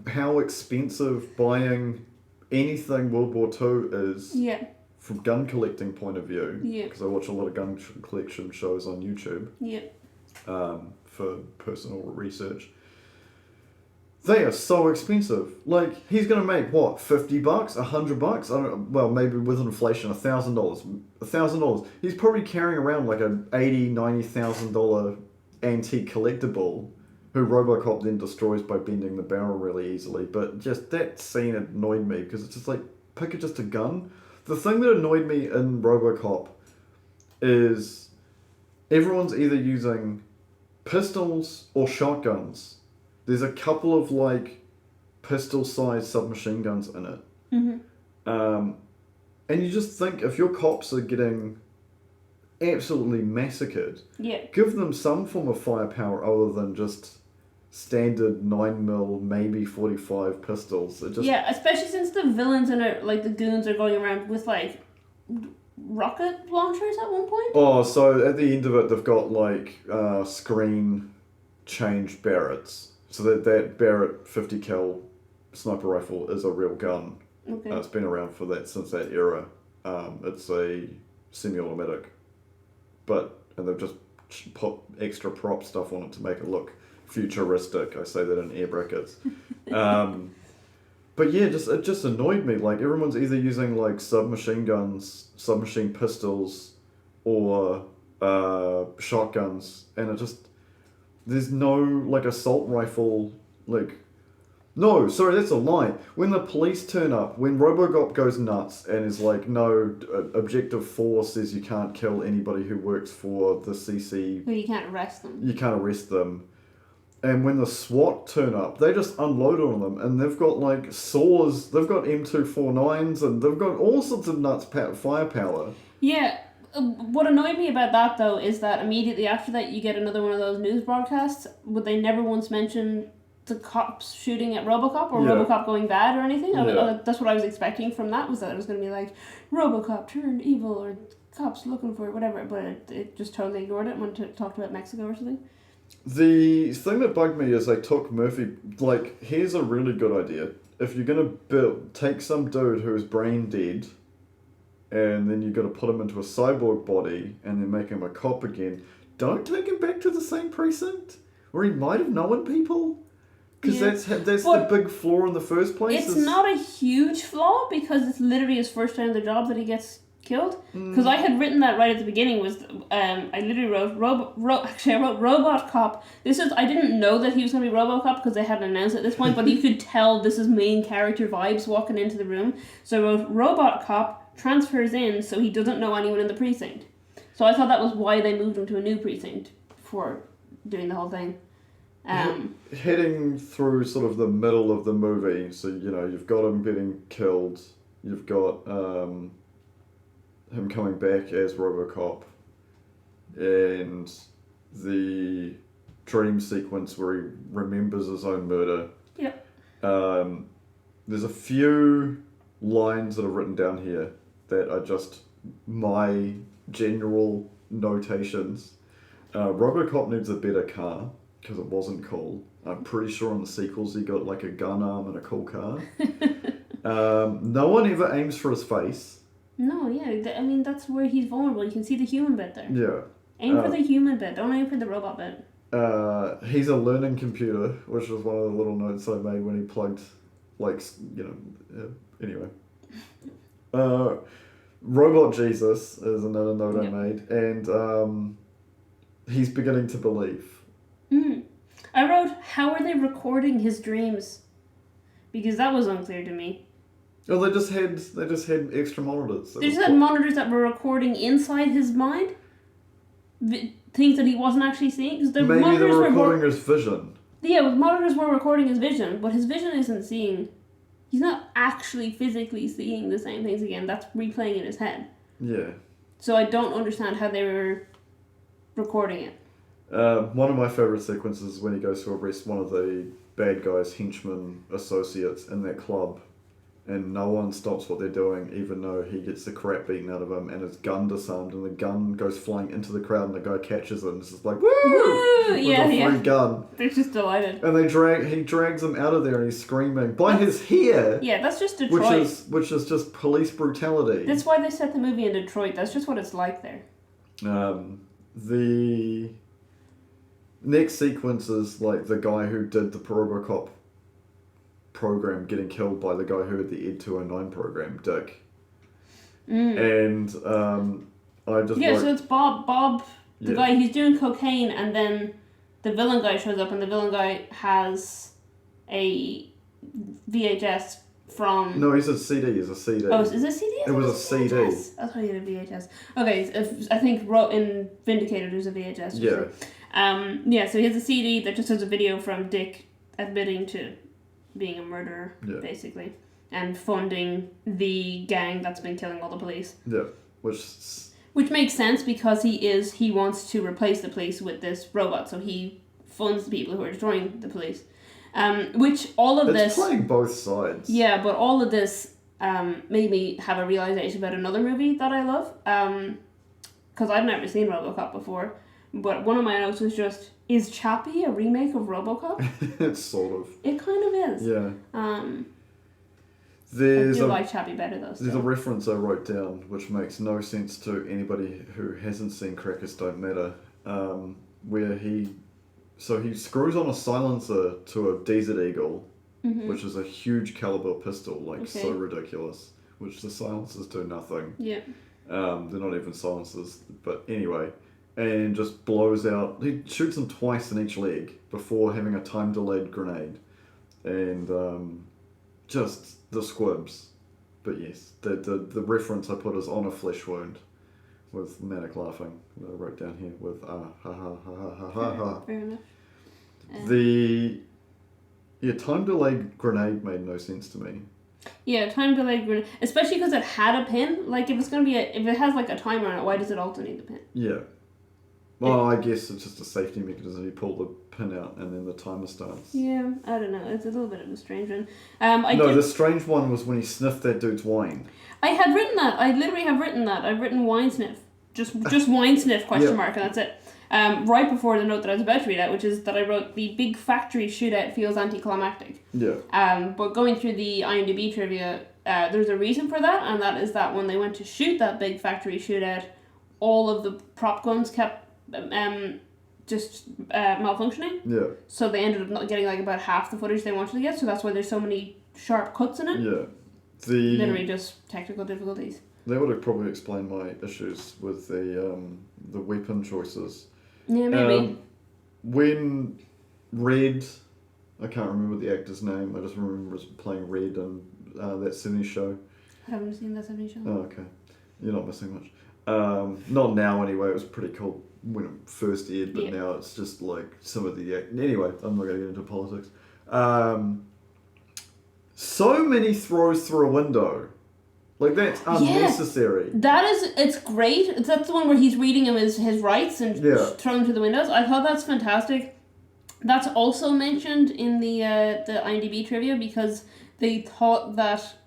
how expensive buying anything World War II is. Yeah. From gun collecting point of view. Yeah. Because I watch a lot of gun collection shows on YouTube. Yeah. For personal research. They are so expensive. He's going to make, what, $50, $100? I don't know. Well, maybe with inflation, $1,000. $1,000. He's probably carrying around an $80,000, $90,000 antique collectible who RoboCop then destroys by bending the barrel really easily. But just that scene annoyed me because it's just pick just a gun. The thing that annoyed me in RoboCop is everyone's either using pistols or shotguns. There's a couple of pistol-sized submachine guns in it. Mm-hmm. And you just think if your cops are getting absolutely massacred, give them some form of firepower other than just standard 9mm, maybe 45 pistols. Especially since the villains in it, the goons, are going around with rocket launchers at one point. Oh, so at the end of it, they've got screen changed Barretts. So that Barrett 50 cal sniper rifle is a real gun. Okay. It's been around since that era. It's a semi-automatic, and they've just put extra prop stuff on it to make it look futuristic. I say that in air brackets. But yeah, it just annoyed me. Everyone's either using submachine guns, submachine pistols, or shotguns, and it just there's no assault rifle No, sorry, that's a lie. When the police turn up, when RoboCop goes nuts and is no, Objective 4 says you can't kill anybody who works for the CC. Well, you can't arrest them. You can't arrest them. And when the SWAT turn up, they just unload on them, and they've got saws, they've got M249s, and they've got all sorts of nuts firepower. Yeah. What annoyed me about that, though, is that immediately after that you get another one of those news broadcasts, would they never once mention the cops shooting at RoboCop or RoboCop going bad or anything? That's what I was expecting from that, was that it was going to be RoboCop turned evil or cops looking for it, whatever, but it just totally ignored it when it talked about Mexico or something. The thing that bugged me is they took Murphy, here's a really good idea. If you're going to take some dude who is brain dead, and then you've got to put him into a cyborg body and then make him a cop again, don't take him back to the same precinct where he might have known people. Because that's the big flaw in the first place. It's not a huge flaw because it's literally his first day on the job that he gets killed. Because I had written that right at the beginning. I literally wrote RoboCop. I didn't know that he was going to be RoboCop because they hadn't announced it at this point, but you could tell this is main character vibes walking into the room. So I wrote RoboCop transfers in so he doesn't know anyone in the precinct. So I thought that was why they moved him to a new precinct before doing the whole thing. Heading through sort of the middle of the movie, so you've got him getting killed, you've got him coming back as RoboCop, and the dream sequence where he remembers his own murder. Yep. There's a few lines that are written down here. that are just my general notations. RoboCop needs a better car because it wasn't cool. I'm pretty sure in the sequels he got like a gun arm and a cool car. No one ever aims for his face. No, yeah. I mean, that's where he's vulnerable. You can see the human bit there. Yeah. Aim for the human bit. Don't aim for the robot bit. He's a learning computer, which was one of the little notes I made when he plugged, like, anyway. Robot Jesus is another note I made, and he's beginning to believe. I wrote, how are they recording his dreams? Because that was unclear to me. Oh, they just had extra monitors. They just had monitors that were recording inside his mind? Things that he wasn't actually seeing? Cause maybe they were recording his vision. Yeah, the monitors were recording his vision, but his vision isn't seeing. He's not actually physically seeing the same things again. That's replaying in his head. Yeah. So I don't understand how they were recording it. One of my favourite sequences is when he goes to arrest one of the bad guys' henchmen associates in that club, and no one stops what they're doing, even though he gets the crap beaten out of him, and his gun disarmed, and the gun goes flying into the crowd, and the guy catches it, and it's just like, woo! With a free gun. They're just delighted. And he drags him out of there, and he's screaming by his hair. Yeah, that's just Detroit. Which is just police brutality. That's why they set the movie in Detroit. That's just what it's like there. The next sequence is like the guy who did the RoboCop program getting killed by the guy who had the Ed 209 program, Dick. And I just so it's Bob, the guy, he's doing cocaine, and then the villain guy shows up, and the villain guy has a VHS from... No, he's a CD. He's a CD. Oh, is it a CD? It was a CD. I thought he had a VHS. Okay, I think in Vindicator there's a VHS. So he has a CD that just has a video from Dick admitting to being a murderer, basically, and funding the gang that's been killing all the police. Yeah, which makes sense because he wants to replace the police with this robot, so he funds the people who are destroying the police. Which all of this... It's playing both sides. Yeah, but all of this made me have a realization about another movie that I love. Because I've never seen RoboCop before, but one of my notes was just, is Chappie a remake of RoboCop? It's sort of. It kind of is. Yeah. I do like Chappie better though. There's a reference I wrote down which makes no sense to anybody who hasn't seen Crackers Don't Matter, where he screws on a silencer to a Desert Eagle, which is a huge caliber pistol, so ridiculous, which the silencers do nothing. Yeah. They're not even silencers, but anyway. And just blows out. He shoots him twice in each leg before having a time-delayed grenade. And just the squibs. But yes, the reference I put is on a flesh wound with manic laughing. That I wrote down here with ha ha ha ha ha ha ha. Fair enough. The time-delayed grenade made no sense to me. Yeah, time-delayed grenade. Especially because it had a pin. Like, if it has like a timer on it, why does it also need the pin? Yeah. Well, I guess it's just a safety mechanism. You pull the pin out and then the timer starts. Yeah, I don't know. It's a little bit of a strange one. The strange one was when he sniffed that dude's wine. I had written that. I literally have written that. I've written wine sniff. Just wine sniff, question mark, and that's it. Right before the note that I was about to read out, which is that I wrote, the big factory shootout feels anticlimactic. Yeah. But going through the IMDb trivia, there's a reason for that, and that is that when they went to shoot that big factory shootout, all of the prop guns kept malfunctioning. Yeah. So they ended up not getting like about half the footage they wanted to get, so that's why there's so many sharp cuts in it. Yeah. Literally just technical difficulties. That would have probably explained my issues with the weapon choices. Yeah, maybe. When Red, I can't remember the actor's name, I just remember playing Red in that 70s show. I haven't seen that 70s show. Oh, okay. You're not missing much. Not now anyway, it was pretty cool when it first aired, but now it's just like some of the... Anyway, I'm not going to get into politics. So many throws through a window. Like, that's unnecessary. It's great. That's the one where he's reading him his rights and throwing through the windows. I thought that's fantastic. That's also mentioned in the IMDb trivia because they thought that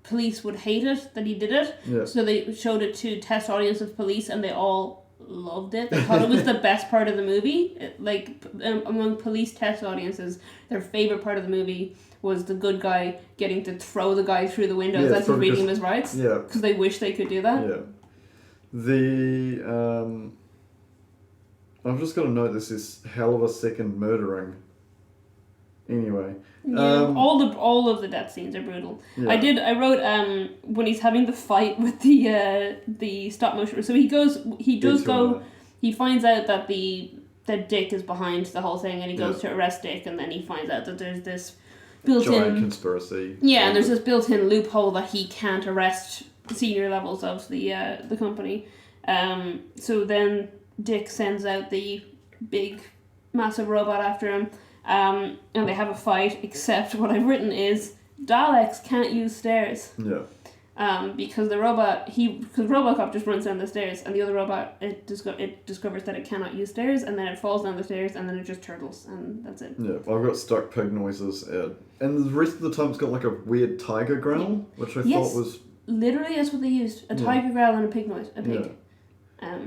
police would hate it that he did it. Yeah. So they showed it to test audience of police, and they all loved it. They thought it was the best part of the movie. Among police test audiences, their favorite part of the movie was the good guy getting to throw the guy through the windows as he's reading him his rights. Yeah. Because they wish they could do that. Yeah. I've just got to note this is hell of a second murdering. Anyway. Yeah, all of the death scenes are brutal. Yeah. I wrote when he's having the fight with the stop motion. So he finds out that that Dick is behind the whole thing, and he goes to arrest Dick, and then he finds out that there's this built-in giant conspiracy. Yeah, and there's this built-in loophole that he can't arrest senior levels of the company. So then Dick sends out the big, massive robot after him. And they have a fight, except what I've written is Daleks can't use stairs. Yeah. Because RoboCop just runs down the stairs, and the other robot it discovers that it cannot use stairs, and then it falls down the stairs, and then it just turtles, and that's it. Yeah, I've got stuck pig noises, and the rest of the time it's got like a weird tiger growl, which I thought was literally that's what they used: a tiger growl and a pig noise, a pig. Yeah.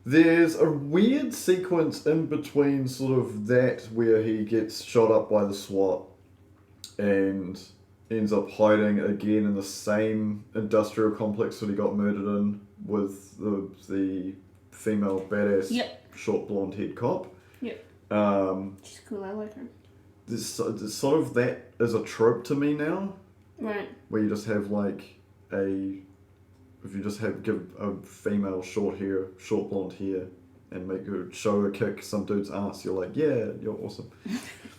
There's a weird sequence in between sort of that where he gets shot up by the SWAT and ends up hiding again in the same industrial complex that he got murdered in with the female badass short blonde head cop. Yep. She's cool, I like her. There's sort of that as a trope to me now. Right. Where you just have if you just give a female short blonde hair, and make her show her kick some dude's ass, you're like, yeah, you're awesome.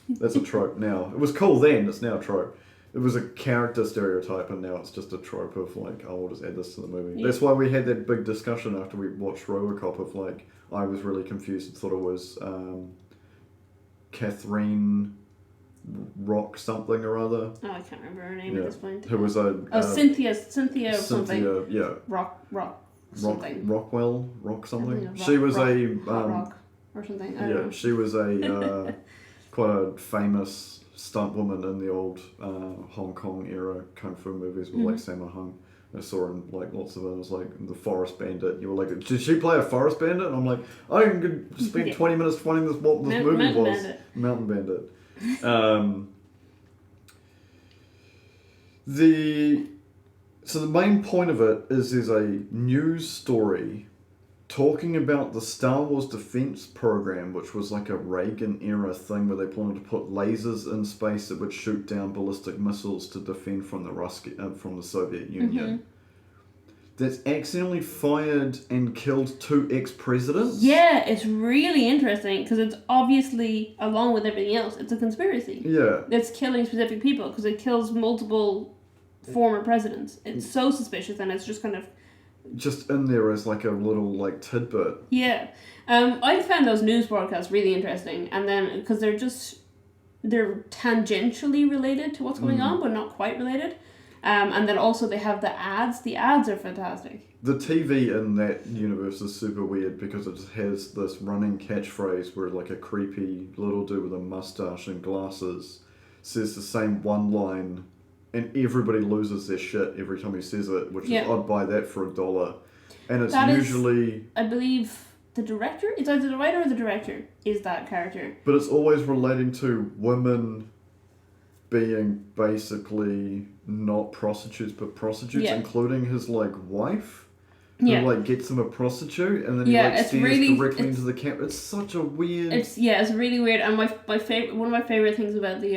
That's a trope now. It was cool then, it's now a trope. It was a character stereotype, and now it's just a trope of like, oh, we'll just add this to the movie. Yeah. That's why we had that big discussion after we watched RoboCop of like, I was really confused and thought it was Catherine Rock something or other. Oh, I can't remember her name at this point. Who was Cynthia or something. Yeah. Rock something. Rock something. Rock, she was rock or something. I don't know. She was a quite a famous stunt woman in the old Hong Kong era kung fu movies with like Sammo Hung. I saw her in like lots of it. It was like the Forest Bandit. You were like, did she play a Forest Bandit? And I'm like, I didn't spend 20 minutes finding what this movie Mountain was. Bandit. Mountain Bandit. So the main point of it is there's a news story talking about the Star Wars defense program, which was like a Reagan era thing where they wanted to put lasers in space that would shoot down ballistic missiles to defend from the Soviet Union. That's accidentally fired and killed 2 ex-presidents. Yeah, it's really interesting because it's obviously, along with everything else, it's a conspiracy. Yeah. It's killing specific people because it kills multiple former presidents. It's so suspicious, and it's just kind of... just in there as like a little like tidbit. Yeah. I found those news broadcasts really interesting, and then because they're tangentially related to what's going on, but not quite related. And then also they have the ads. The ads are fantastic. The TV in that universe is super weird because it just has this running catchphrase where like a creepy little dude with a mustache and glasses says the same one line, and everybody loses their shit every time he says it, which is, I'd buy that for $1. And it's usually... I believe the director? It's either the writer or the director is that character. But it's always relating to women being basically not prostitutes, but prostitutes, including his like wife, who like gets him a prostitute, and then he like stares directly into the camera. It's such a weird. It's really weird. And my favorite, one of my favorite things about the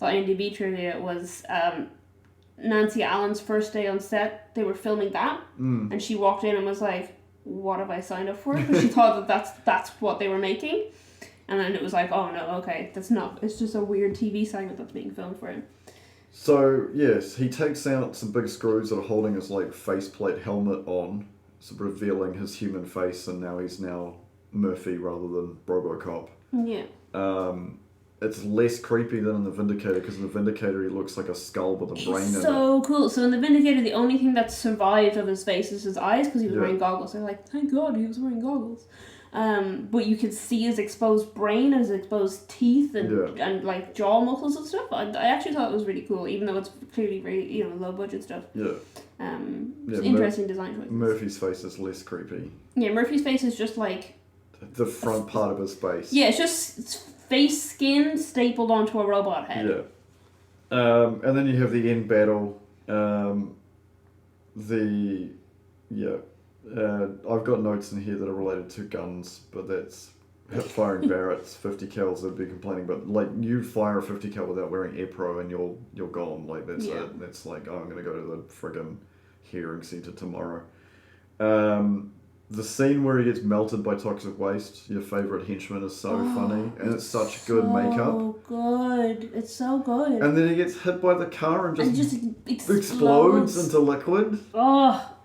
IMDb trivia was Nancy Allen's first day on set. They were filming that, and she walked in and was like, "What have I signed up for?" Because she thought that that's what they were making. And then it was like, oh no, okay, that's not. It's just a weird TV segment that's being filmed for him. So, yes, he takes out some big screws that are holding his like faceplate helmet on, so revealing his human face, and now he's Murphy rather than RoboCop. Yeah. It's less creepy than in the Vindicator, because in the Vindicator he looks like a skull with a brain in it. So cool. So in the Vindicator, the only thing that survived of his face is his eyes, because he was wearing goggles. They're like, thank God he was wearing goggles. But you could see his exposed brain and his exposed teeth and like jaw muscles and stuff. I actually thought it was really cool, even though it's clearly very low budget stuff. Yeah. It's interesting design choices. Murphy's face is less creepy. Yeah, Murphy's face is just like the front part of his face. Yeah, it's face skin stapled onto a robot head. Yeah. And then you have the end battle. I've got notes in here that are related to guns, but that's hip-firing Barretts, 50 cals. I'd be complaining, but like you fire a 50 cal without wearing air pro and you're gone. Like that's it. That's like, oh, I'm gonna go to the friggin' hearing centre tomorrow. The scene where he gets melted by toxic waste, your favourite henchman, is so funny, and it's such good makeup. So good. It's so good. And then he gets hit by the car and just explodes into liquid. Oh,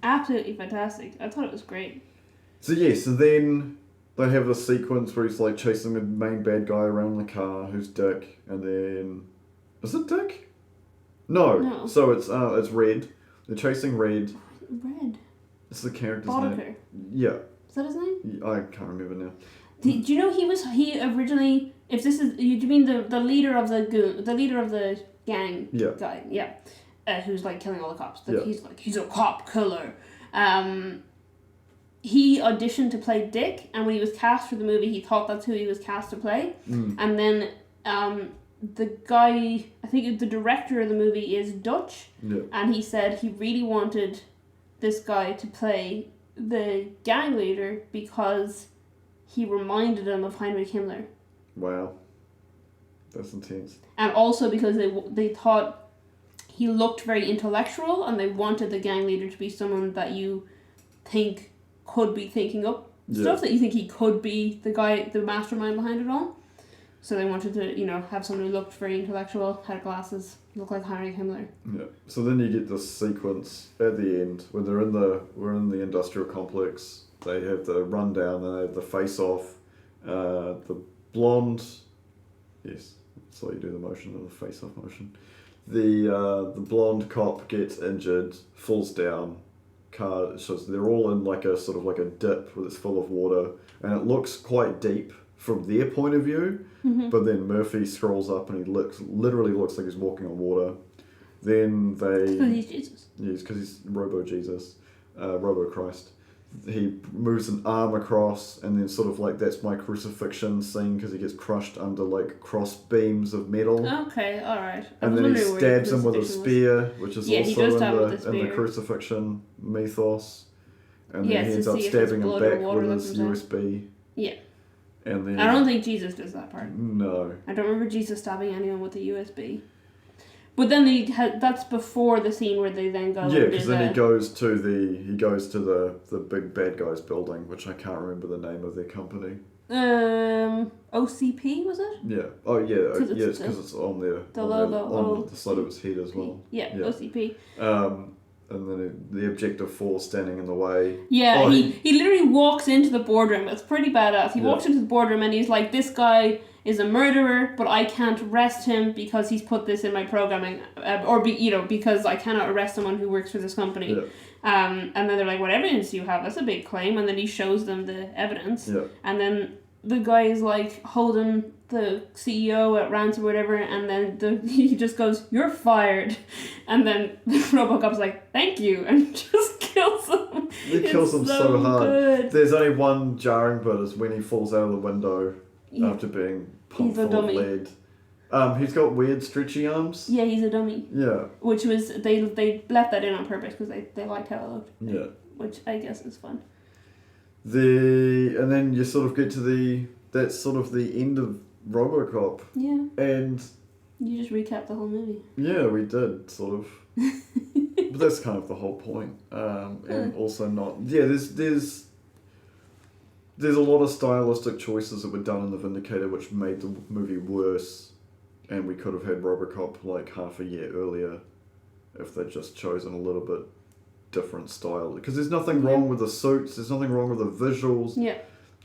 absolutely fantastic. I thought it was great. So then they have a sequence where he's like chasing the main bad guy around the car, who's Dick, and then... Is it Dick? No. So it's Red. They're chasing Red. Red? It's the character's Boddicker. name. Yeah. Is that his name? I can't remember now. Do you know he originally... If this is... Do you mean the leader of the leader of the gang guy? Yeah. Who's like killing all the cops. He's a cop killer. He auditioned to play Dick, and when he was cast for the movie, he thought that's who he was cast to play. And then the guy, I think the director of the movie is Dutch, and he said he really wanted this guy to play the gang leader because he reminded him of Heinrich Himmler. Wow. That's intense. And also because they thought he looked very intellectual, and they wanted the gang leader to be someone that you think could be thinking up stuff, that you think he could be the mastermind behind it all. So they wanted to, have someone who looked very intellectual, had glasses, looked like Heinrich Himmler. Yeah. So then you get this sequence at the end when we're in the industrial complex. They have the rundown, and they have the face-off. The blonde, yes, that's how you do the motion of the face-off motion. The blonde cop gets injured, falls down. So they're all in like a sort of like a dip where it's full of water, and it looks quite deep from their point of view. But then Murphy scrolls up and he literally looks like he's walking on water. Then they... Because he's Jesus. Yes, because he's Robo-Jesus. Robo-Christ. He moves an arm across, and then sort of like that's my crucifixion scene, because he gets crushed under like cross beams of metal. Okay, alright. And then he stabs him with a spear, which is also in the crucifixion mythos. And then he ends up stabbing him back with his USB. Yeah. And then, I don't think Jesus does that part. No. I don't remember Jesus stabbing anyone with a USB. But then that's before the scene where they then go. Yeah, because then he goes to the big bad guy's building, which I can't remember the name of their company. OCP, was it? Yeah. Oh yeah. It's because it's on there. The logo on the side of his head as well. Yeah. OCP. And then the Objective 4 standing in the way. Yeah, he literally walks into the boardroom. It's pretty badass. He walks into the boardroom and he's like, this guy is a murderer, but I can't arrest him because he's put this in my programming. Because I cannot arrest someone who works for this company. Yeah. And then they're like, what evidence do you have? That's a big claim. And then he shows them the evidence. Yeah. And then the guy is like holding the CEO at ransom or whatever, and then he just goes, you're fired. And then RoboCop's like, thank you, and just kills him. He kills him so hard. Good. There's only one jarring bit, is when he falls out of the window after being pumped full of lead. He's got weird stretchy arms. Yeah, he's a dummy. Yeah. Which was, they left that in on purpose because they liked how it looked. Yeah. Which I guess is fun. And then you sort of get to that's sort of the end of RoboCop. Yeah. And you just recapped the whole movie. Yeah, we did, sort of. But that's kind of the whole point. And also not... Yeah, there's a lot of stylistic choices that were done in The Vindicator which made the movie worse, and we could have had RoboCop like half a year earlier if they'd just chosen a little bit different style. Because there's nothing wrong with the suits, there's nothing wrong with the visuals. Yeah.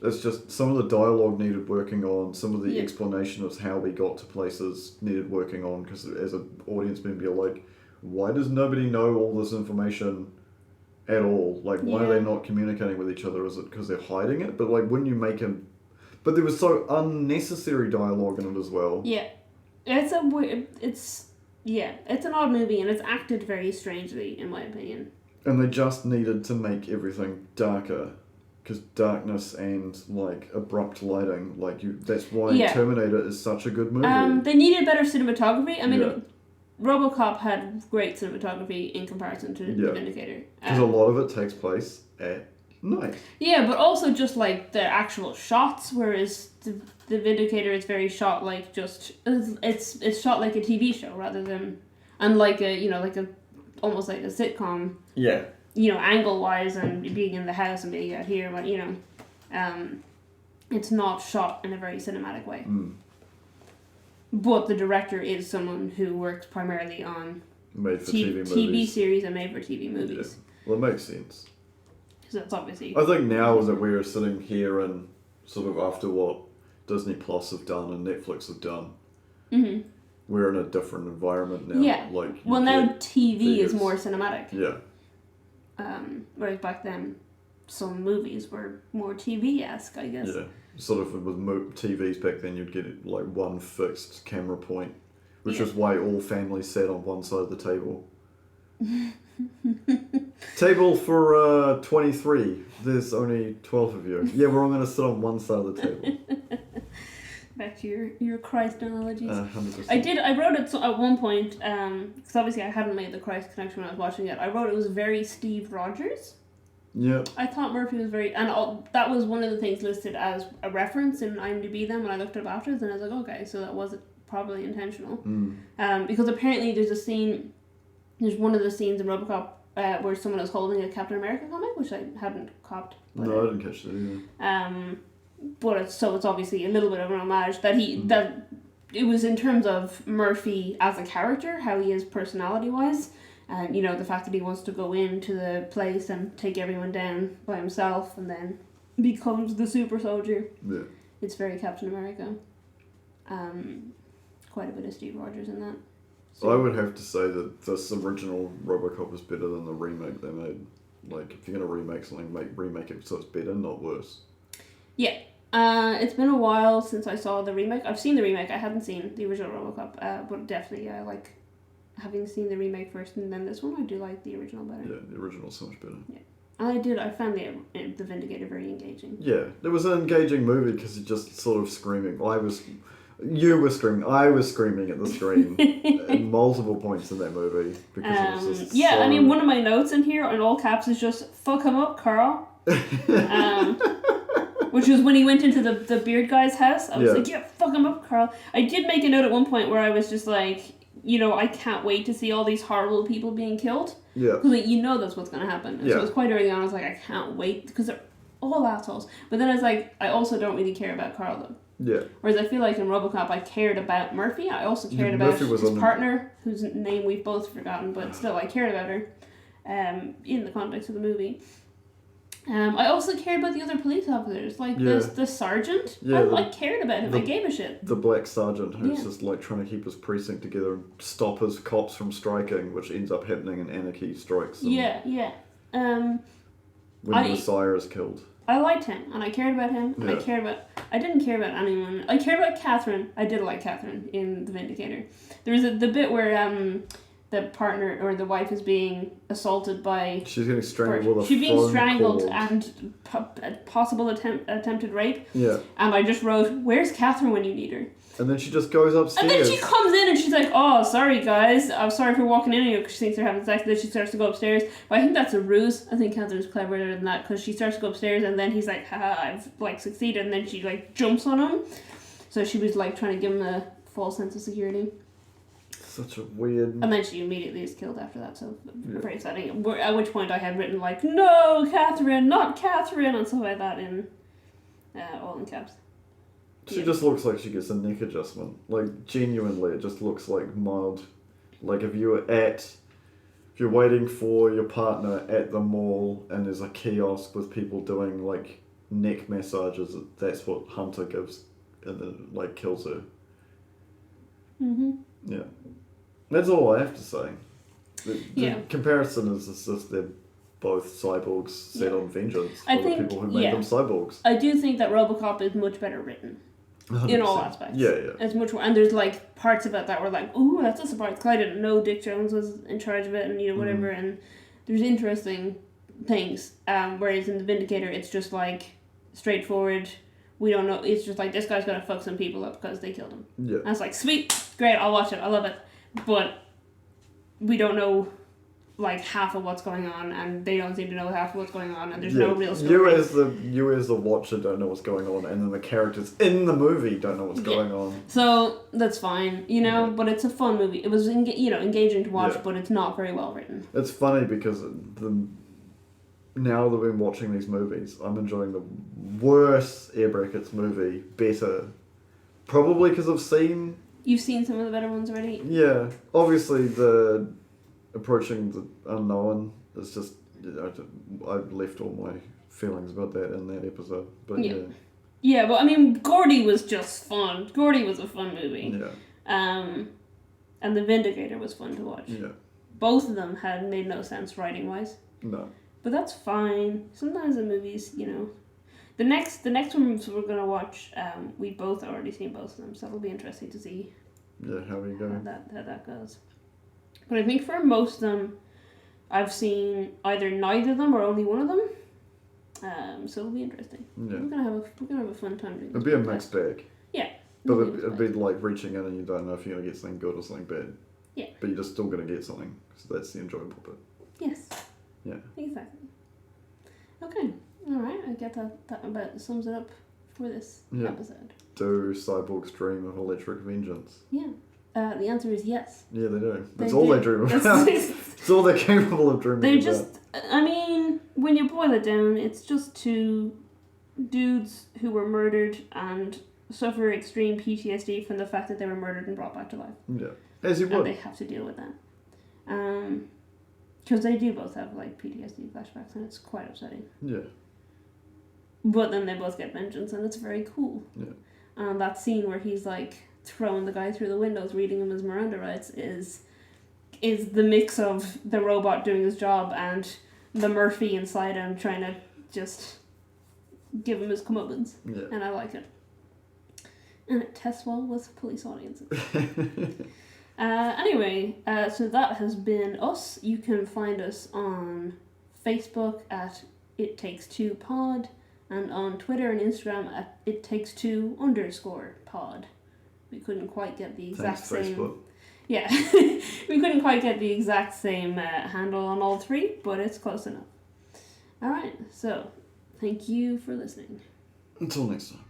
It's just some of the dialogue needed working on, some of the explanation of how we got to places needed working on, because as an audience member you're like, why does nobody know all this information at all. Like, why are they not communicating with each other? Is it because they're hiding it? But like, when you make him... But there was so unnecessary dialogue in it as well. Yeah. It's a weird... It's an odd movie, and it's acted very strangely, in my opinion. And they just needed to make everything darker. Because darkness and, like, abrupt lighting, like, that's why Terminator is such a good movie. They needed better cinematography. I mean, RoboCop had great cinematography in comparison to The Vindicator. Because a lot of it takes place at night. Yeah, but also just, like, the actual shots, whereas the Vindicator is very shot like just... It's shot like a TV show rather than... And like almost like a sitcom. Yeah. Angle-wise and being in the house and being out here, but, it's not shot in a very cinematic way. Mm. But the director is someone who works primarily on TV series and made-for-TV movies. Yeah. Well, it makes sense. So that's obviously... I think now that we're sitting here and sort of after what Disney Plus have done and Netflix have done, we're in a different environment now. Yeah. Now TV is more cinematic. Yeah. Whereas back then, some movies were more TV-esque, I guess. Yeah. Sort of with TVs back then, you'd get like one fixed camera point, which is why all families sat on one side of the table. Table for 23. There's only 12 of you. Yeah, we're all going to sit on one side of the table. Back to your Christ analogies. 100%. I wrote it at one point, because obviously I hadn't made the Christ connection when I was watching it. I wrote it was very Steve Rogers. Yeah. I thought Murphy was very... And that was one of the things listed as a reference in IMDb then when I looked it up afterwards, and I was like, okay, so that was probably intentional. Because apparently there's one of the scenes in RoboCop where someone is holding a Captain America comic, which I hadn't copped. No, I didn't catch that either. But it's obviously a little bit of an homage that it was in terms of Murphy as a character, how he is personality-wise, and the fact that he wants to go into the place and take everyone down by himself and then becomes the super soldier. Yeah. It's very Captain America. Quite a bit of Steve Rogers in that. So I would have to say that this original RoboCop is better than the remake they made. Like, if you're going to remake something, remake it so it's better, not worse. Yeah. It's been a while since I saw the remake. I've seen the remake. I hadn't seen the original RoboCop, but definitely I like having seen the remake first and then this one. I do like the original better. Yeah, the original's so much better. Yeah, I found the Vindicator very engaging. Yeah, it was an engaging movie because you're just sort of screaming. You were screaming. I was screaming at the screen at multiple points in that movie because it was just I mean, one of my notes in here in all caps is just "fuck him up, Carl." Which was when he went into the beard guy's house. I was like, yeah, fuck him up, Carl. I did make a note at one point where I was just like, I can't wait to see all these horrible people being killed. Yeah. Because, that's what's going to happen. And so it was quite early on. I was like, I can't wait. Because they're all assholes. But then I was like, I also don't really care about Carl, though. Yeah. Whereas I feel like in RoboCop, I cared about Murphy. I also cared about his partner, whose name we've both forgotten. But still, I cared about her in the context of the movie. I also cared about the other police officers, like the sergeant. Yeah, I cared about him. I gave a shit. The black sergeant who's just like trying to keep his precinct together and stop his cops from striking, which ends up happening and anarchy strikes. When Messiah is killed. I liked him, and I cared about him, and I didn't care about anyone. I cared about Catherine. I did like Catherine in The Vindicator. There was the bit where the partner or the wife is being assaulted by... She's getting strangled with a She's being strangled and possible attempted rape. Yeah. And I just wrote, where's Catherine when you need her? And then she just goes upstairs. And then she comes in and she's like, oh, sorry guys, I'm sorry for walking in here because she thinks they're having sex. And then she starts to go upstairs. But I think that's a ruse. I think Catherine's cleverer than that because she starts to go upstairs and then he's like, haha, I've succeeded. And then she jumps on him. So she was trying to give him a false sense of security. Such a weird... And then she immediately is killed after that, so very upsetting. At which point I had written, no, Catherine, not Catherine, and stuff like that in all in caps. She just looks like she gets a neck adjustment. Genuinely, it just looks mild. If you're waiting for your partner at the mall and there's a kiosk with people doing, neck massages, that's what Hunter gives and then, kills her. Mm-hmm. Yeah. That's all I have to say. The comparison is just they're both cyborgs set on vengeance for I the think, people who made them cyborgs. I do think that RoboCop is much better written. 100%. In all aspects. Yeah. It's much more, and there's like parts about that were like, ooh, that's a surprise, because I didn't know Dick Jones was in charge of it, and whatever, and there's interesting things, whereas in the Vindicator it's just like straightforward. We don't know, it's just like, this guy's gonna fuck some people up because they killed him. Yeah. And it's like, sweet, great, I'll watch it, I love it, but we don't know like half of what's going on, and they don't seem to know half of what's going on, and there's no real story. You as the watcher don't know what's going on, and then the characters in the movie don't know what's going on. So that's fine, but it's a fun movie. It was engaging to watch, but it's not very well written. It's funny because now that we've been watching these movies, I'm enjoying the worst Air Brackets movie better, probably because You've seen some of the better ones already. Yeah, obviously the approaching the unknown is just, I left all my feelings about that in that episode, but yeah, but I mean, Gordy was just fun. Gordy was a fun movie. And the Vindicator was fun to watch. Both of them had made no sense writing wise. No, but that's fine. Sometimes the movies, the next one we're gonna watch, we both already seen both of them, so it'll be interesting to see how we go, how that goes. But I think for most of them, I've seen either neither of them or only one of them. So it'll be interesting. Yeah. We're gonna have a fun time doing this. It'll be a mixed bag. Yeah. But it'd be like reaching in and you don't know if you're gonna get something good or something bad. Yeah. But you're just still gonna get something. So that's the enjoyable bit. Yes. Yeah. Exactly. Okay. All right. I get that about sums it up for this episode. Do cyborgs dream of electric vengeance? Yeah. The answer is yes. Yeah, they do. That's all they dream about. It's all they're capable of dreaming about. I mean, when you boil it down, it's just two dudes who were murdered and suffer extreme PTSD from the fact that they were murdered and brought back to life. Yeah. As you would. And they have to deal with that. Because they do both have, like, PTSD flashbacks, and it's quite upsetting. Yeah. But then they both get vengeance, and it's very cool. Yeah. And that scene where he's, like, throwing the guy through the windows, reading him his Miranda rights, is the mix of the robot doing his job and the Murphy inside him trying to just give him his comeuppance. Yeah. And I like it. And it tests well with police audiences. Anyway, so that has been us. You can find us on Facebook at It Takes Two Pod, and on Twitter and Instagram at It Takes Two _pod. We couldn't quite get the exact same. Facebook. Yeah, we couldn't quite get the exact same handle on all three, but it's close enough. All right, so thank you for listening. Until next time.